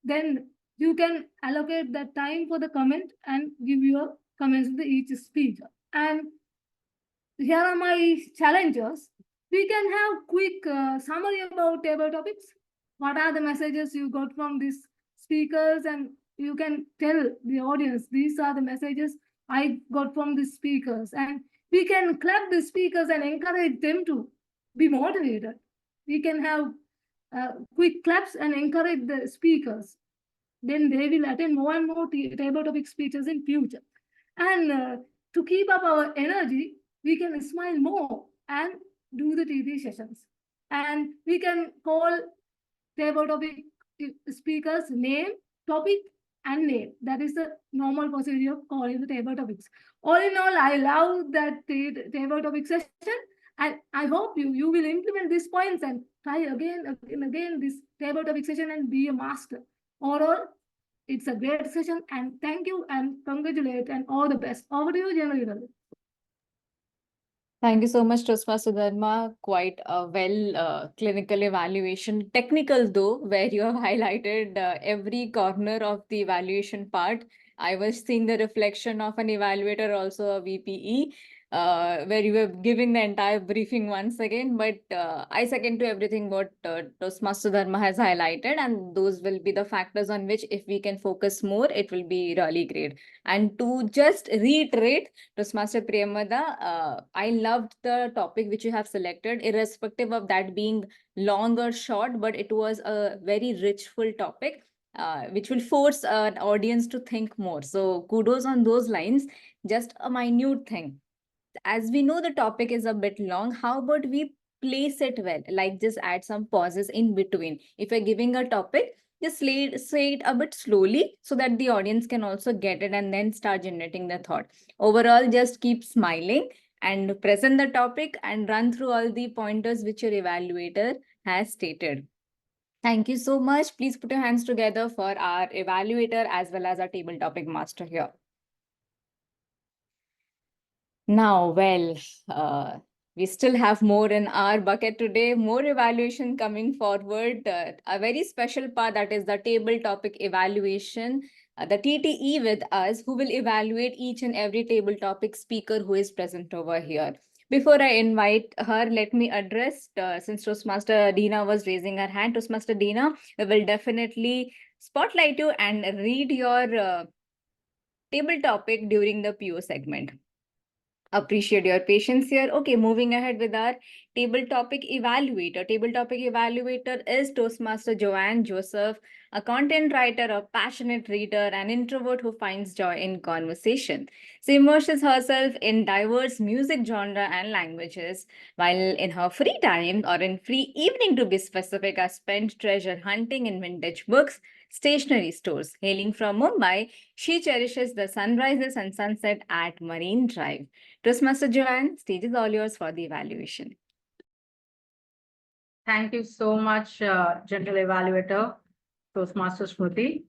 Then you can allocate that time for the comment and give your comments to each speaker. And here are my challenges. We can have quick summary about table topics. What are the messages you got from these speakers? And you can tell the audience, these are the messages I got from the speakers. And we can clap the speakers and encourage them to be motivated. We can have quick claps and encourage the speakers. Then they will attend more and more table topic speeches in future. And to keep up our energy, we can smile more and do the TV sessions. And we can call table topic speakers name, topic, and name. That is the normal procedure of calling the table topics. All in all, I love that table topic session. And I hope you will implement these points and try again this table topic session and be a master. Overall, it's a great session, and thank you and congratulate and all the best. Over to you, General. Thank you so much, Sudharma. Quite a well clinical evaluation, technical though, where you have highlighted every corner of the evaluation part. I was seeing the reflection of an evaluator, also a VPE, where you were giving the entire briefing once again. But I second to everything what Toastmaster Sudharma has highlighted, and those will be the factors on which if we can focus more, it will be really great. And to just reiterate, Toastmaster Priyamvada, I loved the topic which you have selected, irrespective of that being long or short, but it was a very rich, full topic. Which will force an audience to think more. So kudos on those lines. Just a minute thing. As we know the topic is a bit long, how about we place it well? Like just add some pauses in between. If you're giving a topic, just say it a bit slowly so that the audience can also get it and then start generating the thought. Overall, just keep smiling and present the topic and run through all the pointers which your evaluator has stated. Thank you so much. Please put your hands together for our evaluator as well as our table topic master here. Now, well, we still have more in our bucket today, more evaluation coming forward. A very special part, that is the table topic evaluation. The TTE with us, who will evaluate each and every table topic speaker who is present over here. Before I invite her, let me address, since Toastmaster Dina was raising her hand, Toastmaster Dina, we will definitely spotlight you and read your table topic during the PO segment. Appreciate your patience here. Okay, moving ahead with our table topic evaluator. Table topic evaluator is Toastmaster Joane Joseph, a content writer, a passionate reader, an introvert who finds joy in conversation. She immerses herself in diverse music genre and languages, while in her free time, or in free evening to be specific, are spent treasure hunting in vintage books, stationery stores. Hailing from Mumbai, she cherishes the sunrises and sunset at Marine Drive. Toastmaster Joane, stage is all yours for the evaluation. Thank you so much, General Evaluator, Toastmaster Smruti.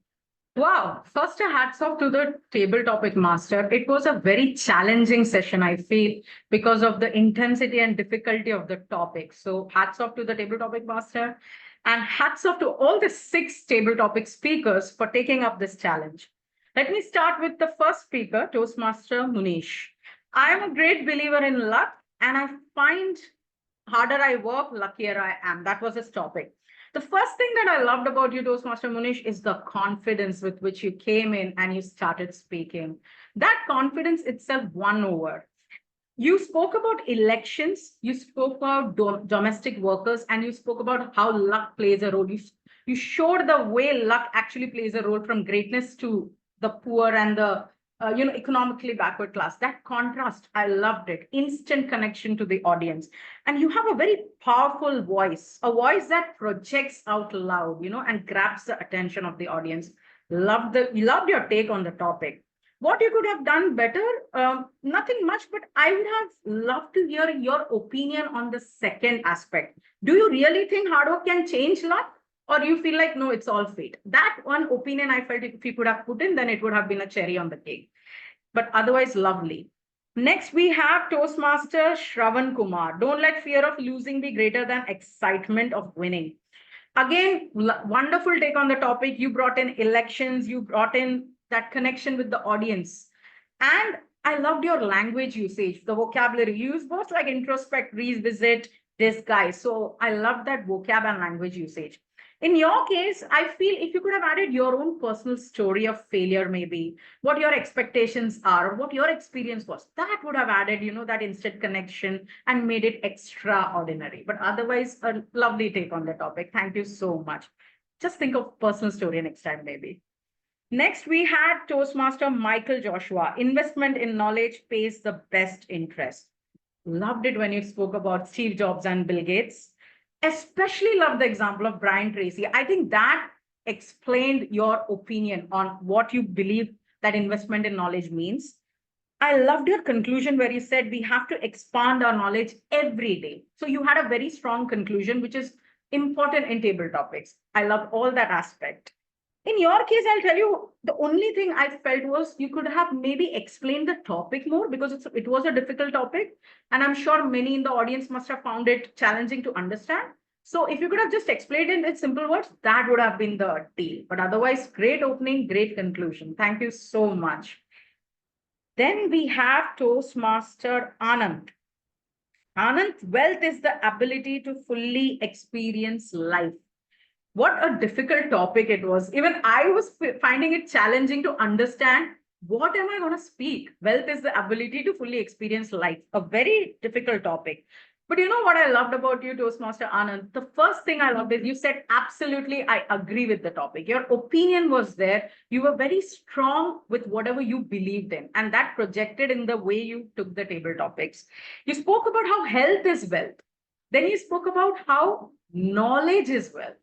Wow, first a hats off to the table topic master. It was a very challenging session, I feel, because of the intensity and difficulty of the topic. So hats off to the table topic master, and hats off to all the 6 table topic speakers for taking up this challenge. Let me start with the first speaker, Toastmaster Munish. I am a great believer in luck, and I find harder I work, luckier I am. That was his topic. The first thing that I loved about you, Toastmaster Munish, is the confidence with which you came in and you started speaking. That confidence itself won over. You spoke about elections, you spoke about domestic workers, and you spoke about how luck plays a role. You showed the way luck actually plays a role from greatness to the poor and the economically backward class. That contrast, I loved it. Instant connection to the audience. And you have a very powerful voice, a voice that projects out loud, and grabs the attention of the audience. Loved your take on the topic. What you could have done better, nothing much, but I would have loved to hear your opinion on the second aspect. Do you really think hard work can change luck? or you feel like, no, it's all fate? That one opinion I felt if you could have put in, then it would have been a cherry on the cake. But otherwise, lovely. Next, we have Toastmaster Shravan Kumar. Don't let fear of losing be greater than excitement of winning. Again, wonderful take on the topic. You brought in elections, you brought in that connection with the audience. And I loved your language usage, the vocabulary. You use both like introspect, revisit, disguise. So I love that vocab and language usage. In your case, I feel if you could have added your own personal story of failure, maybe what your expectations are, or what your experience was, that would have added, that instant connection and made it extraordinary. But otherwise, a lovely take on the topic. Thank you so much. Just think of personal story next time, maybe. Next, we had Toastmaster Michael Joshua. Investment in knowledge pays the best interest. Loved it when you spoke about Steve Jobs and Bill Gates. Especially love the example of Brian Tracy. I think that explained your opinion on what you believe that investment in knowledge means. I loved your conclusion where you said we have to expand our knowledge every day. So you had a very strong conclusion, which is important in table topics. I love all that aspect. In your case, I'll tell you, the only thing I felt was you could have maybe explained the topic more because it was a difficult topic. And I'm sure many in the audience must have found it challenging to understand. So if you could have just explained it in simple words, that would have been the deal. But otherwise, great opening, great conclusion. Thank you so much. Then we have Toastmaster Anand. Anand, wealth is the ability to fully experience life. What a difficult topic it was. Even I was finding it challenging to understand what am I going to speak? Wealth is the ability to fully experience life. A very difficult topic. But you know what I loved about you, Toastmaster Anand? The first thing I loved is you said, absolutely, I agree with the topic. Your opinion was there. You were very strong with whatever you believed in. And that projected in the way you took the table topics. You spoke about how health is wealth. Then you spoke about how knowledge is wealth.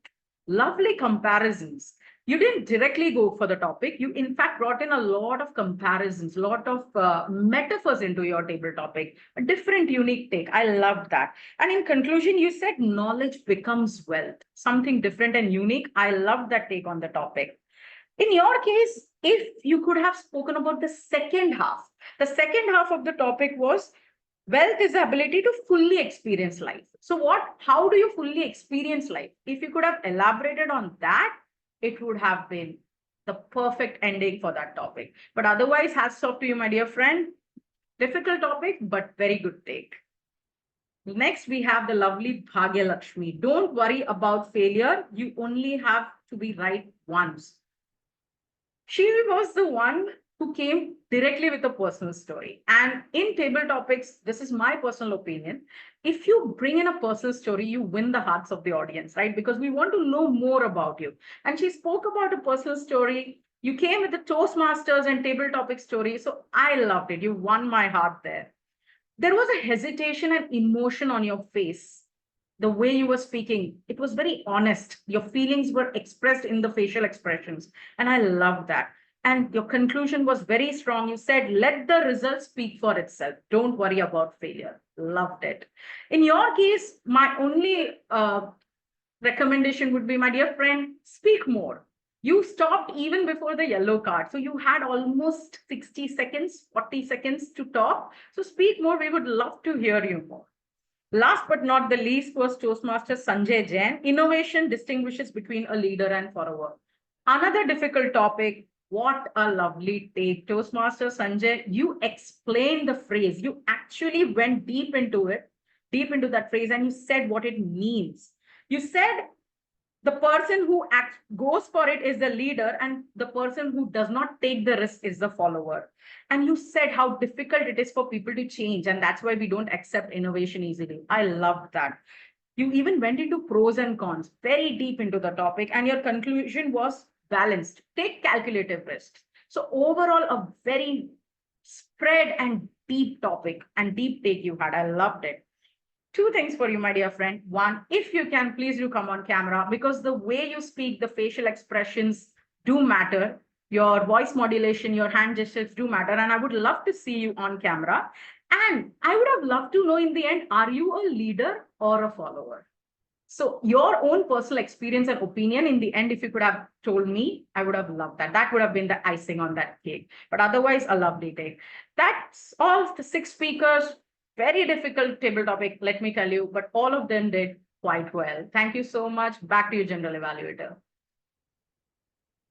Lovely comparisons. You didn't directly go for the topic. You, in fact, brought in a lot of comparisons, a lot of metaphors into your table topic, a different, unique take. I loved that. And in conclusion, you said knowledge becomes wealth, something different and unique. I loved that take on the topic. In your case, if you could have spoken about the second half of the topic was wealth is the ability to fully experience life. So how do you fully experience life? If you could have elaborated on that, it would have been the perfect ending for that topic. But otherwise, hats off to you, my dear friend. Difficult topic, but very good take. Next, we have the lovely Bhagya Lakshmi. Don't worry about failure. You only have to be right once. She was the one who came directly with a personal story. And in table topics, this is my personal opinion. If you bring in a personal story, you win the hearts of the audience, right? Because we want to know more about you. And she spoke about a personal story. You came with the Toastmasters and table topic story. So I loved it. You won my heart there. There was a hesitation and emotion on your face. The way you were speaking, it was very honest. Your feelings were expressed in the facial expressions. And I loved that. And your conclusion was very strong. You said, let the results speak for itself. Don't worry about failure. Loved it. In your case, my only recommendation would be, my dear friend, speak more. You stopped even before the yellow card. So you had almost 60 seconds, 40 seconds to talk. So speak more. We would love to hear you more. Last but not the least was Toastmaster Sanjay Jain. Innovation distinguishes between a leader and follower. Another difficult topic. What a lovely take. Toastmaster Sanjay, you explained the phrase. You actually went deep into it, deep into that phrase, and you said what it means. You said the person who goes for it is the leader, and the person who does not take the risk is the follower. And you said how difficult it is for people to change, and that's why we don't accept innovation easily. I loved that. You even went into pros and cons, very deep into the topic, and your conclusion was balanced. Take calculative risks. So overall, a very spread and deep topic and deep take you had. I loved it. Two things for you, my dear friend. One, if you can, please do come on camera, because the way you speak, the facial expressions do matter. Your voice modulation, your hand gestures do matter. And I would love to see you on camera. And I would have loved to know in the end, are you a leader or a follower? So your own personal experience and opinion in the end, if you could have told me, I would have loved that. That would have been the icing on that cake. But otherwise, a lovely day. That's all the 6 speakers. Very difficult table topic, let me tell you, but all of them did quite well. Thank you so much. Back to you, General Evaluator.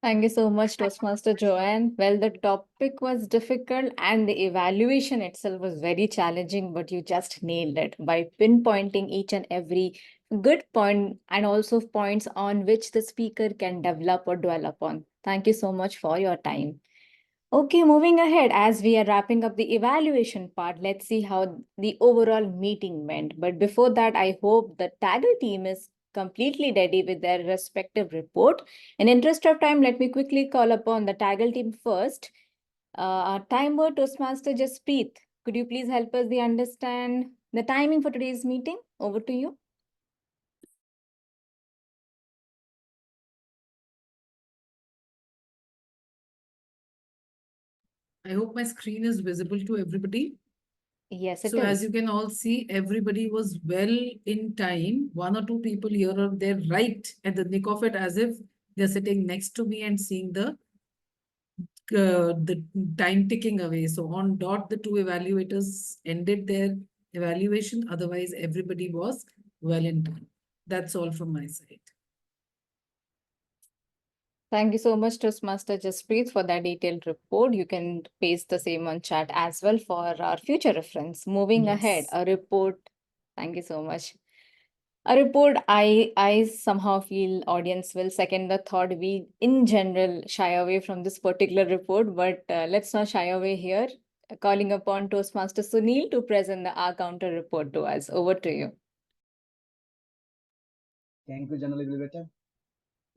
Thank you so much, Toastmaster Joanne. Well, the topic was difficult and the evaluation itself was very challenging, but you just nailed it by pinpointing each and every good point and also points on which the speaker can develop or dwell upon. Thank you so much for your time. Okay, moving ahead, as we are wrapping up the evaluation part, let's see how the overall meeting went. But before that, I hope the TAGL team is completely ready with their respective report. In interest of time, let me quickly call upon the TAGL team first. Our timer, Toastmaster Jaspreet, could you please help us understand the timing for today's meeting? Over to you. I hope my screen is visible to everybody. Yes, it so is. as you can all see, everybody was well in time. 1 or 2 people here or there right at the nick of it, as if they're sitting next to me and seeing the time ticking away. So on dot, the 2 evaluators ended their evaluation. Otherwise, everybody was well in time. That's all from my side. Thank you so much, Toastmaster Jaspreet, for that detailed report. You can paste the same on chat as well for our future reference. Moving ahead, a report. Thank you so much. A report, I somehow feel audience will second the thought. We, in general, shy away from this particular report, but let's not shy away here. Calling upon Toastmaster Sunil to present the R counter report to us. Over to you. Thank you, General Evaluator.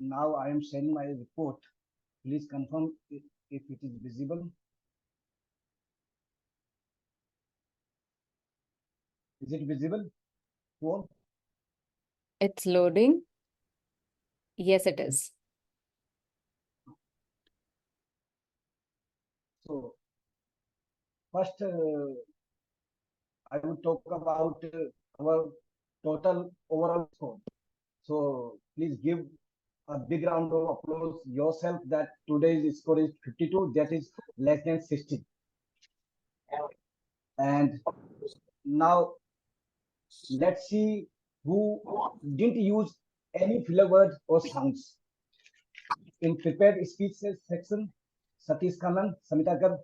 Now I am sharing my report. Please confirm if it is visible. Is it visible? Cool. It's loading. Yes, it is. So, first, I will talk about our total overall score. So, please give a big round of applause yourself that today's score is 52, that is less than 60. And now let's see who didn't use any filler words or sounds. In prepared speeches section, Satish, Kannan, Samita Kar,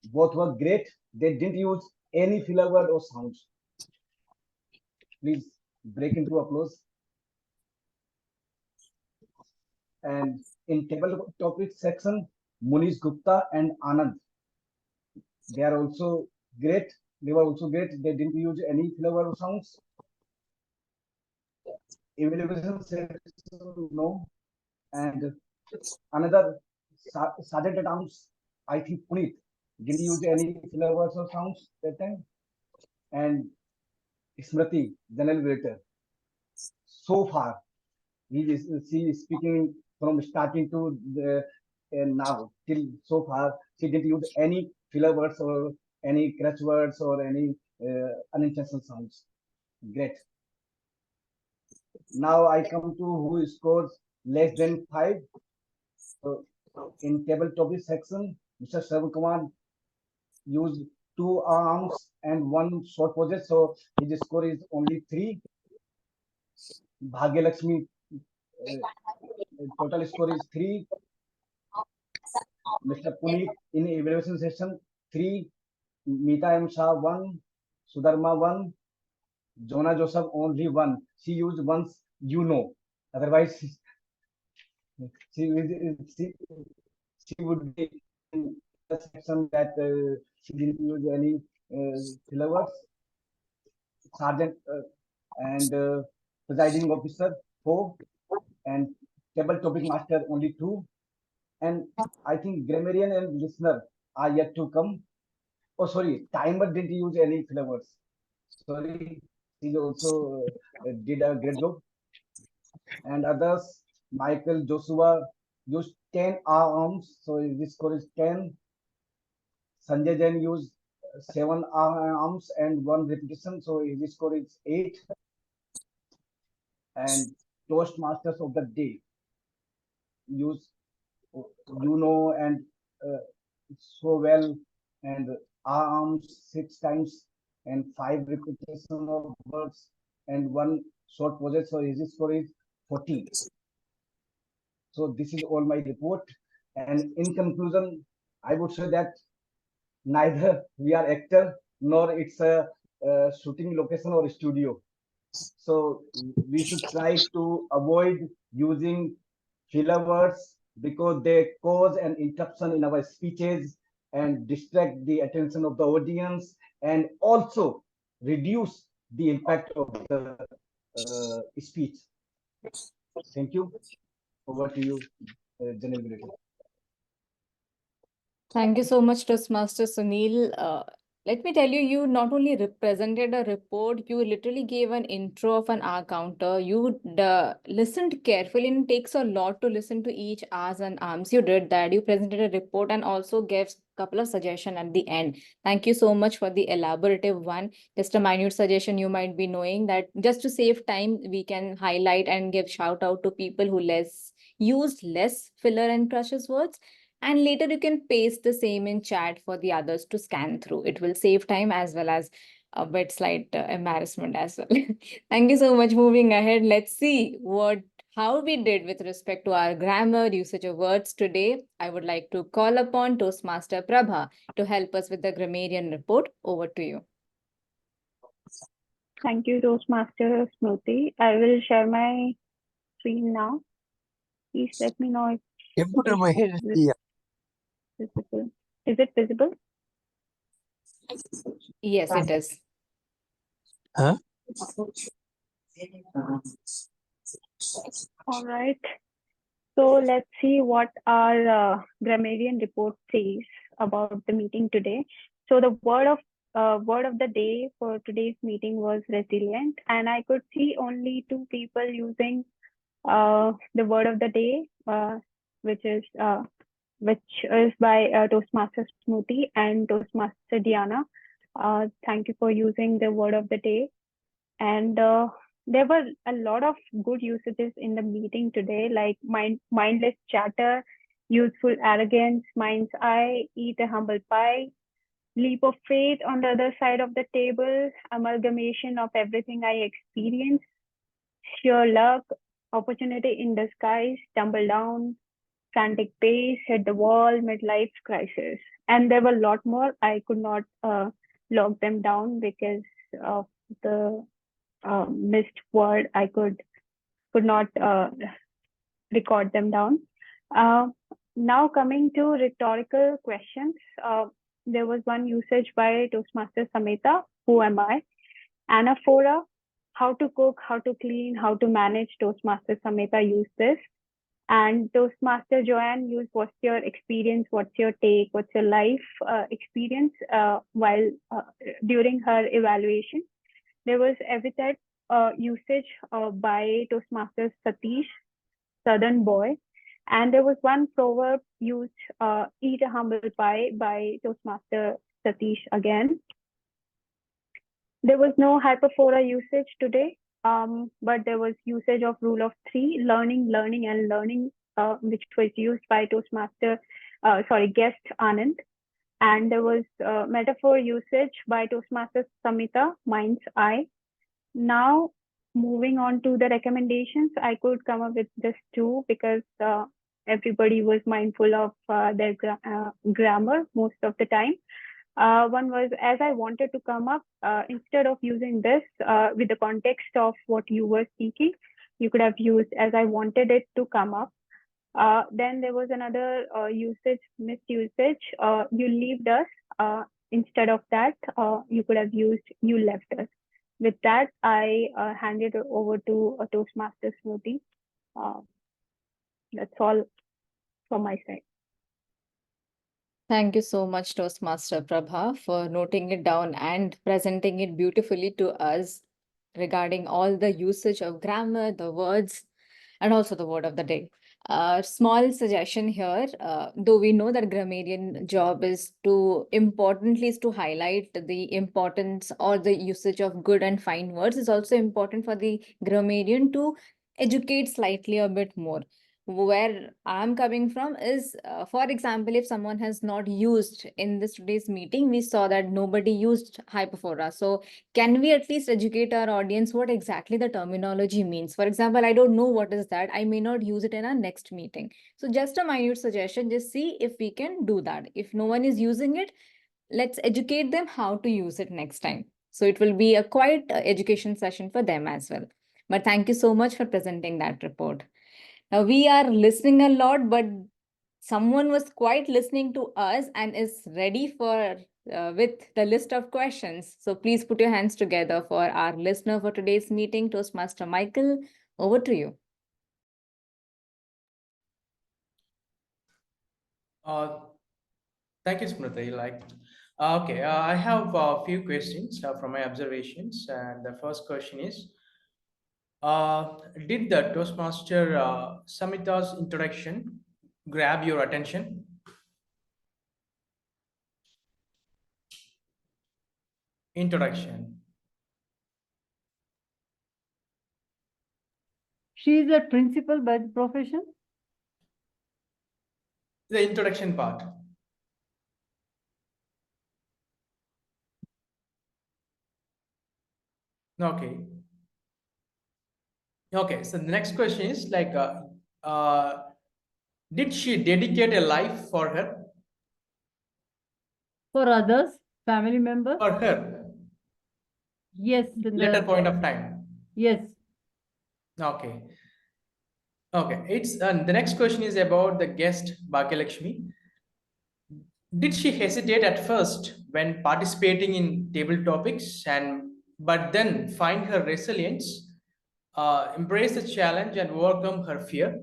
both were great. They didn't use any filler word or sounds. Please break into applause. And in table topic section, Munish, Gupta and Anand, they are also great. They were also great. They didn't use any filler word or sounds. Evaluation section, no. And another sergeant at arms, I think Punith, didn't use any filler words or sounds that time. And Smruti, general evaluator. So far, she is speaking from starting to the now till so far. She didn't use any filler words or any crutch words or any unintentional sounds. Great. Now I come to who scores less than 5. So in table topic section, Mr. Kumar used 2 arms and 1 short poses, so his score is only 3. Bhagya Lakshmi, total score is 3. Mr. Punith in evaluation session 3. Mita and Shah 1. Sudharma 1. Joane Joseph only 1. She used once, otherwise she would be in the section that she didn't use any filler words. Sergeant and presiding officer 4, and table topic master only 2, and I think grammarian and listener are yet to come. Oh, sorry, timer didn't use any filler words. Sorry, he also did a great job. And others, Michael, Joshua used 10 arms, so this score is 10. Sanjay Jain used 7 arms and 1 repetition, so his score is 8. and Toastmasters of the day. Use you know and so well, and arms 6 times and 5 repetition of words and one short project. So easy score is 14. So this is all my report. And in conclusion, I would say that neither we are actor nor it's a shooting location or studio. So we should try to avoid using filler words because they cause an interruption in our speeches and distract the attention of the audience and also reduce the impact of the speech. Thank you. Over to you, General Manager. Thank you so much, Toastmaster Sunil. Let me tell you, you not only represented a report, you literally gave an intro of an R counter. You listened carefully, and it takes a lot to listen to each R's and arms. You did that. You presented a report and also gave a couple of suggestions at the end. Thank you so much for the elaborative one. Just a minute suggestion you might be knowing that just to save time, we can highlight and give shout out to people who used less filler and precious words. And later you can paste the same in chat for the others to scan through. It will save time as well as a bit slight embarrassment as well. Thank you so much. Moving ahead, let's see how we did with respect to our grammar usage of words today. I would like to call upon Toastmaster Prabha to help us with the grammarian report. Over to you. Thank you, Toastmaster Smruti. I will share my screen now. Please let me know if visible. Is it visible? Yes, it is. Huh? All right. So let's see what our grammarian report says about the meeting today. So the word of the day for today's meeting was resilient, and I could see only 2 people using the word of the day, which is by Toastmaster Smruti and Toastmaster Diana. Thank you for using the word of the day. And there were a lot of good usages in the meeting today, like mindless chatter, youthful arrogance, mind's eye, eat a humble pie, leap of faith on the other side of the table, amalgamation of everything I experienced, sheer luck, opportunity in disguise, tumble down, frantic pace, hit the wall, midlife crisis. And there were a lot more. I could not log them down because of the missed word. I could not record them down. Now coming to rhetorical questions, there was one usage by Toastmaster Samita, who am I? Anaphora, how to cook, how to clean, how to manage. Toastmaster Samita used this. And Toastmaster Joanne used what's your experience, what's your take, what's your life experience while during her evaluation. There was epithet usage by Toastmaster Satish, Southern Boy. And there was one proverb used, eat a humble pie, by Toastmaster Satish again. There was no hyperphora usage today, but there was usage of rule of 3, learning, which was used by guest Anand. And there was metaphor usage by Toastmaster Samita, mind's eye. Now, moving on to the recommendations, I could come up with just 2 because everybody was mindful of their grammar most of the time. One was, as I wanted to come up, instead of using this with the context of what you were speaking, you could have used as I wanted it to come up. Then there was another misusage, you left us. Instead of that, you could have used you left us. With that, I hand it over to Toastmaster Smruti. That's all from my side. Thank you so much, Toastmaster Prabha, for noting it down and presenting it beautifully to us regarding all the usage of grammar, the words, and also the word of the day. Small suggestion here, though we know that grammarian job is to highlight the importance or the usage of good and fine words. It's also important for the grammarian to educate slightly a bit more. Where I'm coming from is, for example, if someone has not used in this today's meeting, we saw that nobody used hyperphora. So can we at least educate our audience what exactly the terminology means? For example, I don't know what is that. I may not use it in our next meeting. So just a minute suggestion, just see if we can do that. If no one is using it, let's educate them how to use it next time. So it will be a quite education session for them as well. But thank you so much for presenting that report. Now we are listening a lot, but someone was quite listening to us and is ready for with the list of questions. So please put your hands together for our listener for today's meeting, Toastmaster Michael. Over to you. Thank you, Smruti. Okay, I have a few questions from my observations, and the first question is, did the Toastmaster Samita's introduction grab your attention? Introduction. She is a principal by profession. The introduction part. Okay. Okay, so the next question is did she dedicate a life for her? For others, family members? For her? Yes. Later point of time? Yes. Okay. Okay, the next question is about the guest Bhagyalakshmi. Did she hesitate at first when participating in table topics but then find her resilience, embrace the challenge and overcome her fear?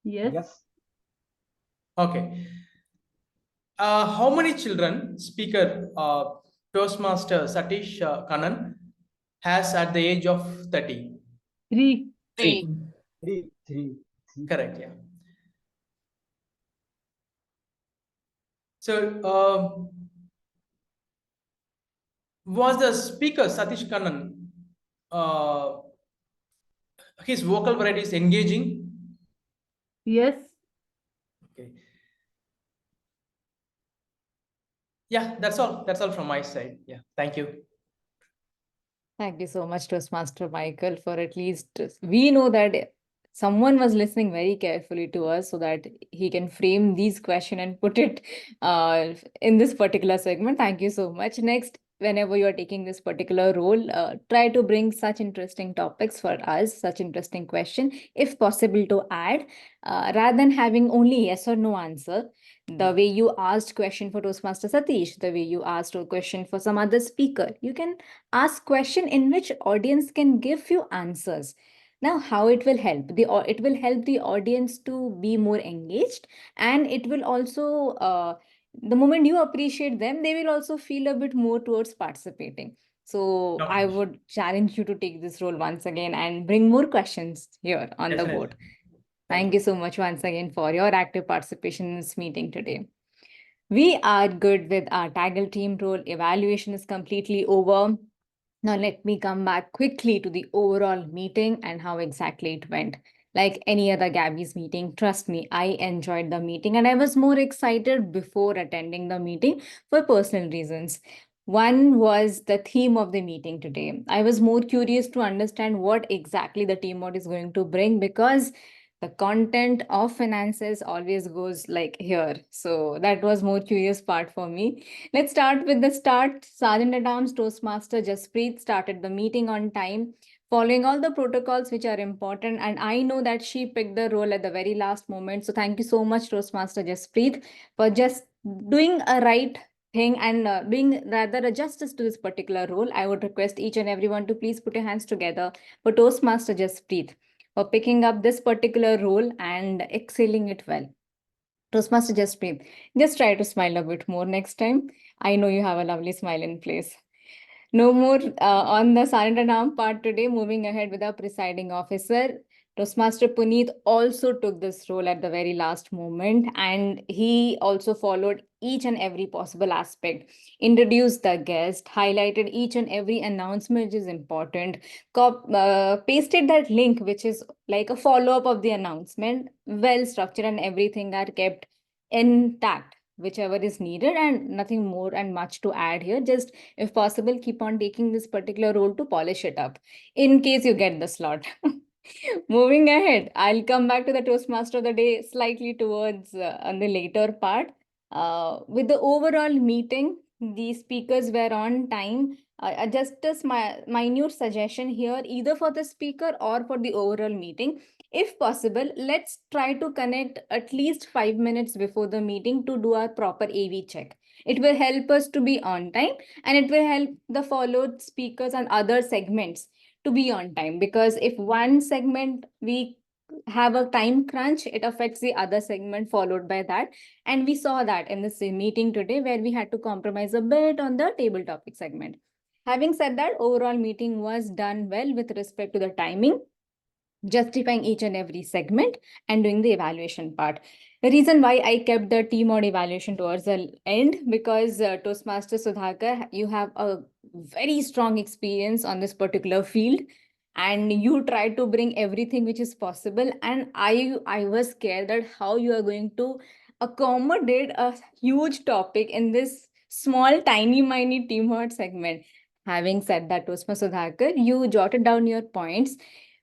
Yes. Okay. How many children speaker Toastmaster Satish Kannan has at the age of 30? Three. Correct, yeah. So, was the speaker Satish Kannan, his vocal variety is engaging? Yes. Okay. Yeah, that's all. That's all from my side. Yeah, thank you. Thank you so much, Toastmaster Michael, for at least we know that someone was listening very carefully to us so that he can frame these questions and put it in this particular segment. Thank you so much. Next, whenever you are taking this particular role, try to bring such interesting topics for us, such interesting question, if possible to add, rather than having only yes or no answer. The way you asked question for Toastmaster Satish, the way you asked a question for some other speaker, you can ask question in which audience can give you answers. Now, how it will help? It will help the audience to be more engaged, and it will also, the moment you appreciate them, they will also feel a bit more towards participating. So I would challenge you to take this role once again and bring more questions here on the board. Thank you so much once again for your active participation in this meeting today. We are good with our TAGL team role. Evaluation is completely over. Now let me come back quickly to the overall meeting and how exactly it went. Like any other Gabbys meeting, trust me, I enjoyed the meeting and I was more excited before attending the meeting for personal reasons. One was the theme of the meeting today. I was more curious to understand what exactly the TMOD is going to bring, because the content of finances always goes like here. So that was more curious part for me. Let's start with the start. Sergeant at Arms Toastmaster Jaspreet started the meeting on time, following all the protocols which are important. And I know that she picked the role at the very last moment. So thank you so much, Toastmaster Jaspreet, for just doing a right thing and doing rather a justice to this particular role. I would request each and everyone to please put your hands together for Toastmaster Jaspreet for picking up this particular role and excelling it well. Toastmaster Jaspreet, just try to smile a bit more next time. I know you have a lovely smile in place. No more on the Sergeant at Arms part today. Moving ahead with our presiding officer. Toastmaster Punith also took this role at the very last moment, and he also followed each and every possible aspect, introduced the guest, highlighted each and every announcement which is important, pasted that link which is like a follow-up of the announcement, well structured, and everything are kept intact, whichever is needed, and nothing more and much to add here. Just if possible, keep on taking this particular role to polish it up in case you get the slot. Moving ahead, I'll come back to the Toastmaster of the day slightly towards on the later part. With the overall meeting, the speakers were on time. Just a minute suggestion here, either for the speaker or for the overall meeting. If possible, let's try to connect at least 5 minutes before the meeting to do our proper AV check. It will help us to be on time, and it will help the followed speakers and other segments to be on time, because if one segment we have a time crunch, it affects the other segment followed by that. And we saw that in this meeting today, where we had to compromise a bit on the table topic segment. Having said that, overall meeting was done well with respect to the timing, justifying each and every segment, and doing the evaluation part. The reason why I kept the TMOD evaluation towards the end, because Toastmaster Sudhakar, you have a very strong experience on this particular field, and you try to bring everything which is possible. And I was scared that how you are going to accommodate a huge topic in this small, tiny, miny TMOD segment. Having said that, Toastmaster Sudhakar, you jotted down your points.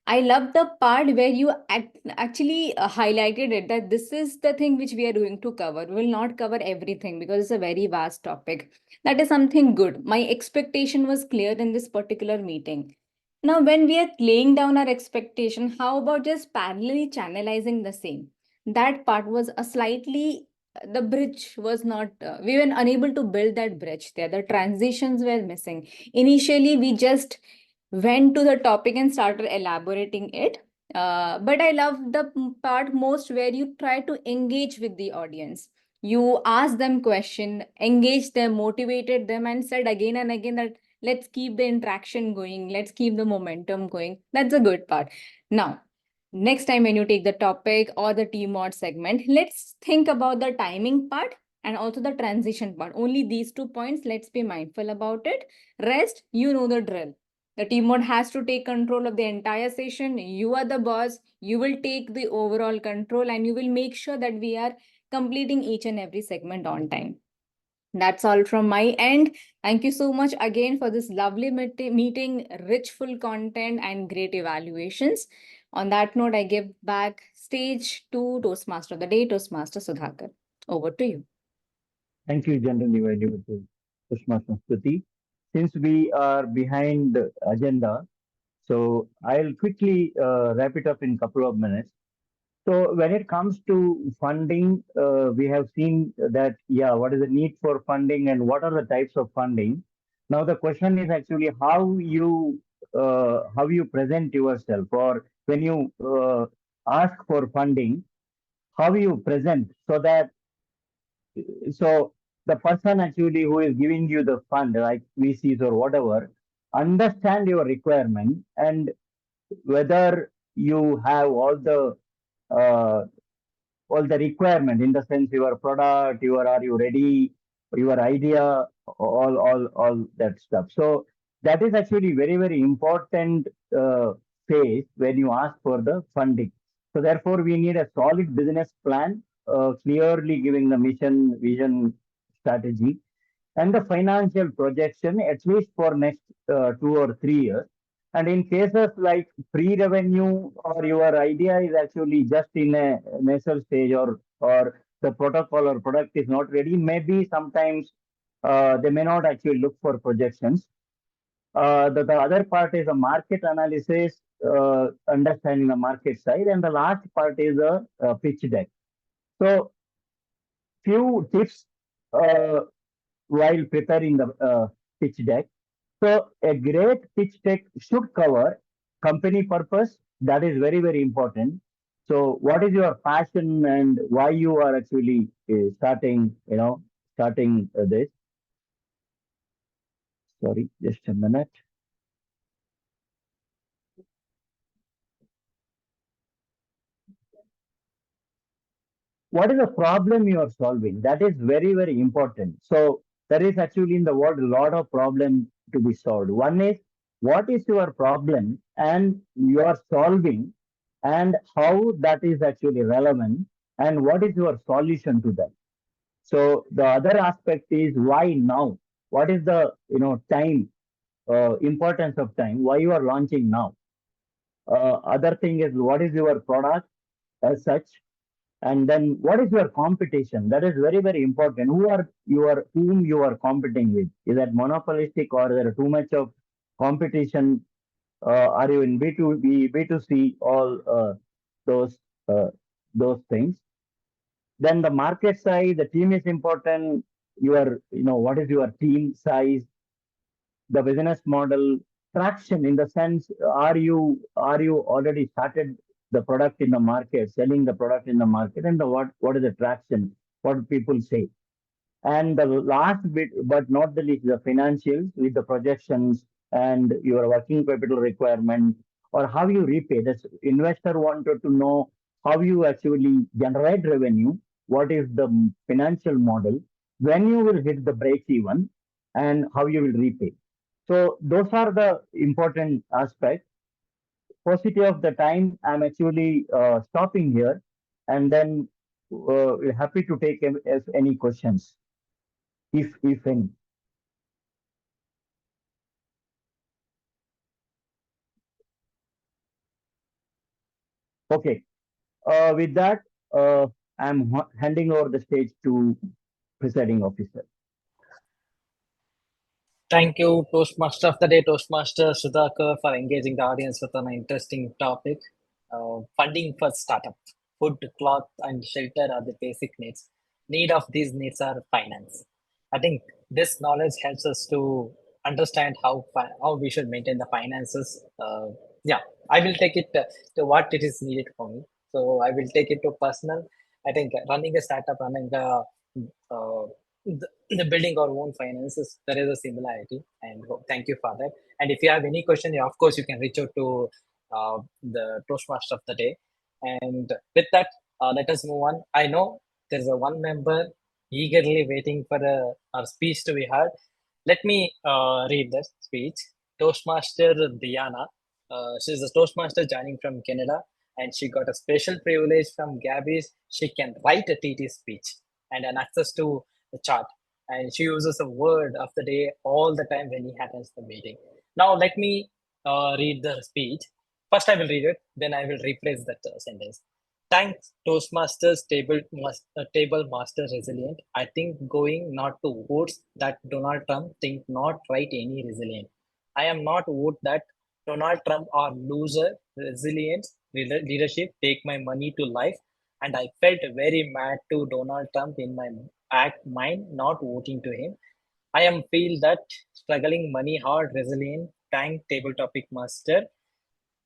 I love the part where you actually highlighted it, that this is the thing which we are going to cover. We will not cover everything because it's a very vast topic. That is something good. My expectation was clear in this particular meeting. Now, when we are laying down our expectation, how about just parallelly channelizing the same? That part was a slightly, the bridge was not, we were unable to build that bridge there. The transitions were missing. Initially, we just went to the topic and started elaborating it. But I love the part most where you try to engage with the audience. You ask them question, engage them, motivated them, and said again and again that let's keep the interaction going, let's keep the momentum going. That's a good part. Now, next time when you take the topic or the TMOD segment, let's think about the timing part and also the transition part. Only these 2 points, let's be mindful about it. Rest, you know the drill. The TMOD has to take control of the entire session. You are the boss. You will take the overall control, and you will make sure that we are completing each and every segment on time. That's all from my end. Thank you so much again for this lovely meeting, rich, full content, and great evaluations. On that note, I give back stage to Toastmaster of the day, Toastmaster Sudhakar. Over to you. Thank you, General Evaluator Sushma Samruti. Since we are behind the agenda, so I'll quickly wrap it up in a couple of minutes. So when it comes to funding, we have seen that, yeah, what is the need for funding and what are the types of funding? Now the question is actually how you present yourself, or when you ask for funding, how you present, so that the person actually who is giving you the fund, like VCs or whatever, understand your requirement and whether you have all the requirement, in the sense your product, are you ready, your idea, all that stuff. So that is actually very, very important phase when you ask for the funding. So therefore, we need a solid business plan, clearly giving the mission, vision, strategy, and the financial projection, at least for next 2 or 3 years. And in cases like pre-revenue, or your idea is actually just in a nasal stage, or the protocol or product is not ready, maybe sometimes they may not actually look for projections. The other part is a market analysis, understanding the market side, and the last part is a pitch deck. So few tips while preparing the pitch deck. So a great pitch deck should cover company purpose. That is very, very important. So what is your passion and why you are actually starting this? Sorry, just a minute. what is the problem you are solving? That is very, very important. So there is actually in the world a lot of problems to be solved. One is, what is your problem and you are solving, and how that is actually relevant, and what is your solution to that. So the other aspect is, why now? What is the time, importance of time? Why you are launching now? Other thing is, what is your product as such? And then what is your competition? That is very, very important. Whom you are competing with? Is that monopolistic, or there are too much of competition? Are you in B2B, B2C, all those those things? Then the market size, the team is important. What is your team size? The business model, traction, in the sense, are you already started the product in the market, selling the product in the market, and what is the traction, what people say. And the last bit, but not the least, the financials with the projections and your working capital requirement, or how you repay. This investor wanted to know how you actually generate revenue, what is the financial model, when you will hit the break even, and how you will repay. So those are the important aspects. Paucity of the time, I'm actually stopping here, and then happy to take if any questions, if any. Okay. With that, I'm handing over the stage to presiding officer. Thank you, Toastmaster of the Day, Toastmaster Sudhakar, for engaging the audience with an interesting topic. Funding for startup. Food, cloth, and shelter are the basic needs. Need of these needs are finance. I think this knowledge helps us to understand how we should maintain the finances. Yeah, I will take it to what it is needed for me. So I will take it to personal. I think running a startup, running the building our own finances, there is a similarity, and thank you for that. And if you have any question, of course you can reach out to the Toastmaster of the Day. And with that, let us move on. I know there's a one member eagerly waiting for our speech to be heard. Let me read the speech. Toastmaster Diana, she's a Toastmaster joining from Canada, and she got a special privilege from Gabbys. She can write a TT speech and an access to the chart, and she uses a word of the day all the time when he happens the meeting. Now let me read the speech. First I will read it, then I will rephrase that sentence. Thanks Toastmasters table master resilient. I think going not to votes that Donald Trump think not right any resilient. I am not vote that Donald Trump or loser resilient leadership take my money to life, and I felt very mad to Donald Trump in my mind not voting to him. I am feel that struggling money hard resilient. Thank table topic master.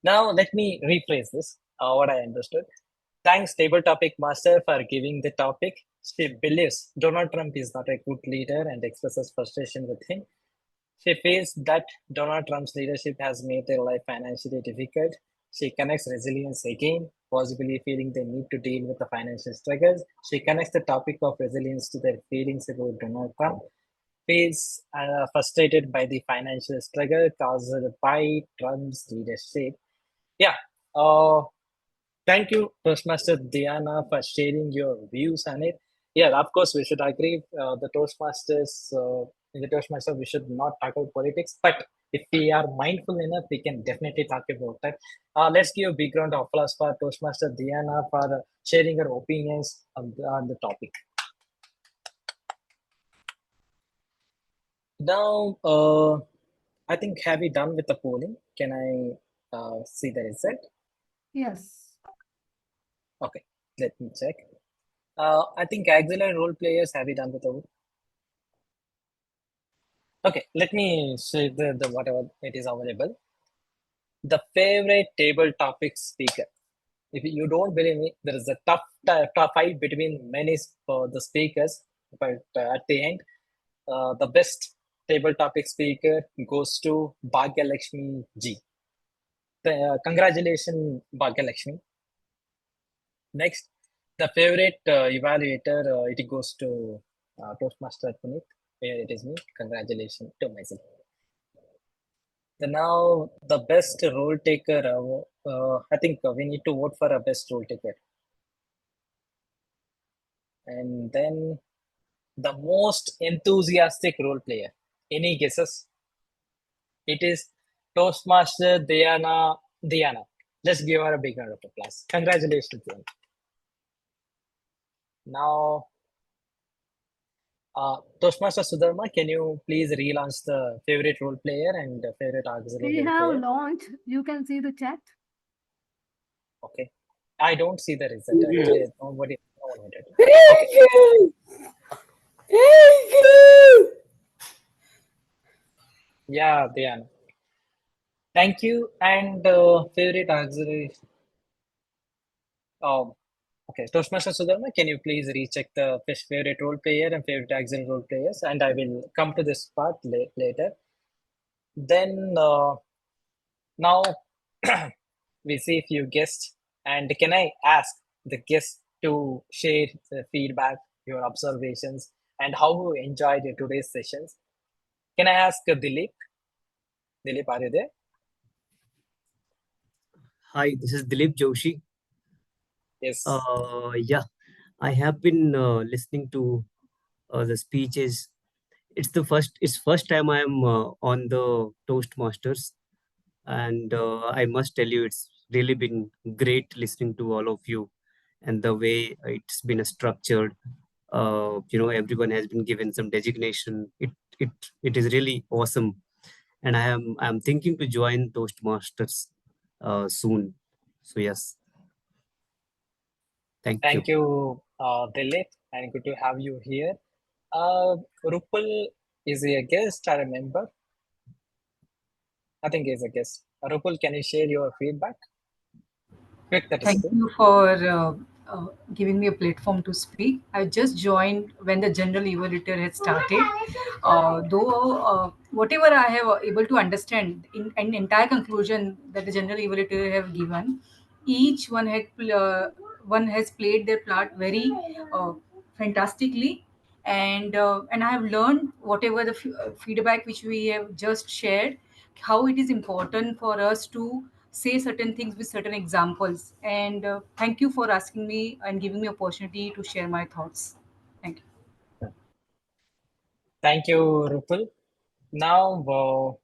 Now let me rephrase this. What I understood. Thanks table topic master for giving the topic. She believes Donald Trump is not a good leader and expresses frustration with him. She feels that Donald Trump's leadership has made their life financially difficult. She connects resilience again, possibly feeling the need to deal with the financial struggles. She connects the topic of resilience to their feelings about Donald Trump. Feels frustrated by the financial struggle caused by Trump's leadership. Yeah. Thank you, Toastmaster Diana, for sharing your views on it. Yeah, of course, we should agree. The Toastmasters, in the Toastmasters, we should not talk about politics, but if we are mindful enough, we can definitely talk about that. Let's give a big round of applause for Toastmaster Diana for sharing her opinions on the topic. Now, I think, have we done with the polling? Can I see the result? Yes. Okay, let me check. I think auxiliary role players, have you done with the vote? Okay, let me say the whatever it is available. The favorite table topic speaker. If you don't believe me, there is a tough fight between many the speakers, but at the end, the best table topic speaker goes to Bhagya Lakshmi Ji. Congratulations, Bhagya Lakshmi. Next, The favorite evaluator, it goes to Toastmaster Punith. Here it is me. Congratulations to myself. Now the best role taker. I think we need to vote for a best role taker, and then the most enthusiastic role player. Any guesses? It is Toastmaster Diana. Diana. Let's give her a big round of applause. Congratulations, Diana. Now, Toastmaster Sudharma, can you please relaunch the favorite role player and the favorite auxiliary We role have player? launched. You can see the chat. Okay. I don't see the result. Yeah. Actually, nobody. No one did. Okay. Yeah, Diana. Thank you. And favorite auxiliary. Okay, Toastmaster Sudharma, can you please recheck the favorite role player and favorite auxiliary role players? And I will come to this part later. Then now we see if you guessed. And can I ask the guests to share the feedback, your observations, and how you enjoyed today's sessions? Can I ask Dilip? Dilip, are you there? Hi, this is Dilip Joshi. Yes. Yeah, I have been listening to the speeches. It's first time I am on the Toastmasters, and I must tell you, it's really been great listening to all of you, and the way it's been structured. Everyone has been given some designation. It is really awesome, and I'm thinking to join Toastmasters soon. So yes. Thank you, Dilip, and good to have you here. Rupal, is he a guest or a member? I think he's a guest. Rupal, can you share your feedback? Quick, that is Thank good. you for giving me a platform to speak. I just joined when the general evaluator had started. Though whatever I have able to understand in an entire conclusion that the general evaluator have given, each one has played their part very fantastically, and I have learned whatever the feedback which we have just shared, how it is important for us to say certain things with certain examples. And thank you for asking me and giving me opportunity to share my thoughts. Thank you. Thank you, Rupal. Now,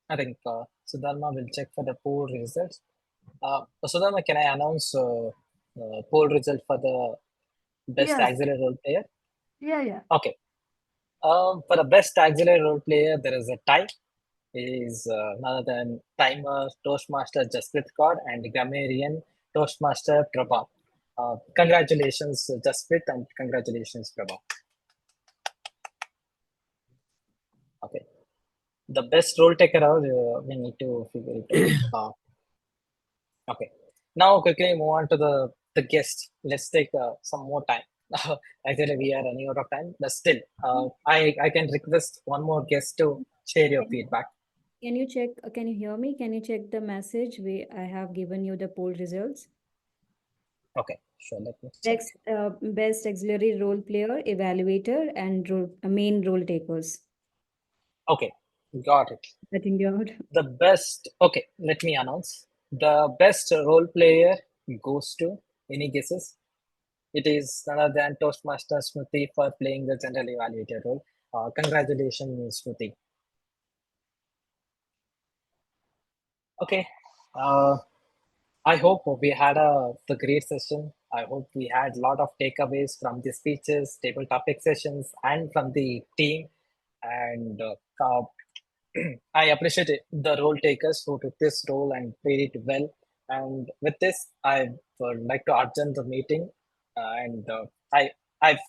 I think Sudharma will check for the poll results. Sudharma, can I announce poll result for the best Yes. auxiliary role player? Yeah. Okay. For the best auxiliary role player, there is a tie. It is none other than timer Toastmaster Jaspreet Kaur and Grammarian Toastmaster Prabha. Congratulations, Jaspreet, and congratulations, Prabha. Okay. The best role taker out, we need to figure it out. Okay. Now quickly move on to the guest. Let's take some more time. Actually, we are running out of time, but still, I can request one more guest to share your feedback. Can you check? Can you hear me? Can you check the message? I have given you the poll results. Okay, sure. Let me check. Best auxiliary role player, evaluator, and main role takers. Okay, got it. I think you're out. The best. Okay, let me announce. The best role player goes to. Any guesses? It is none other than Toastmaster Smruti for playing the general evaluator role. Congratulations, Smruti. Okay. I hope we had the great session. I hope we had a lot of takeaways from the speeches, table topic sessions, and from the team. And I appreciate the role takers who took this role and played it well. And with this, I would like to adjourn the meeting. And if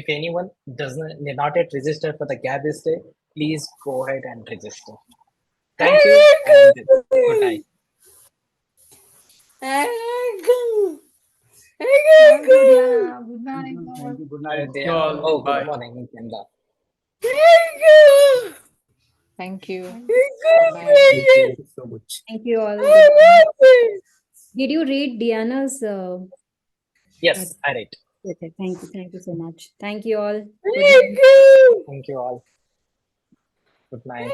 anyone not yet registered for the Gabbys Day, please go ahead and register. Thank you and good night. Good night. Thank you. Good night. Oh, good morning, Kenda. Thank you. Thank you so much. Thank you all. Did you read Diana's? Yes, I read. Okay, thank you so much. Thank you all. Thank you all. Good night.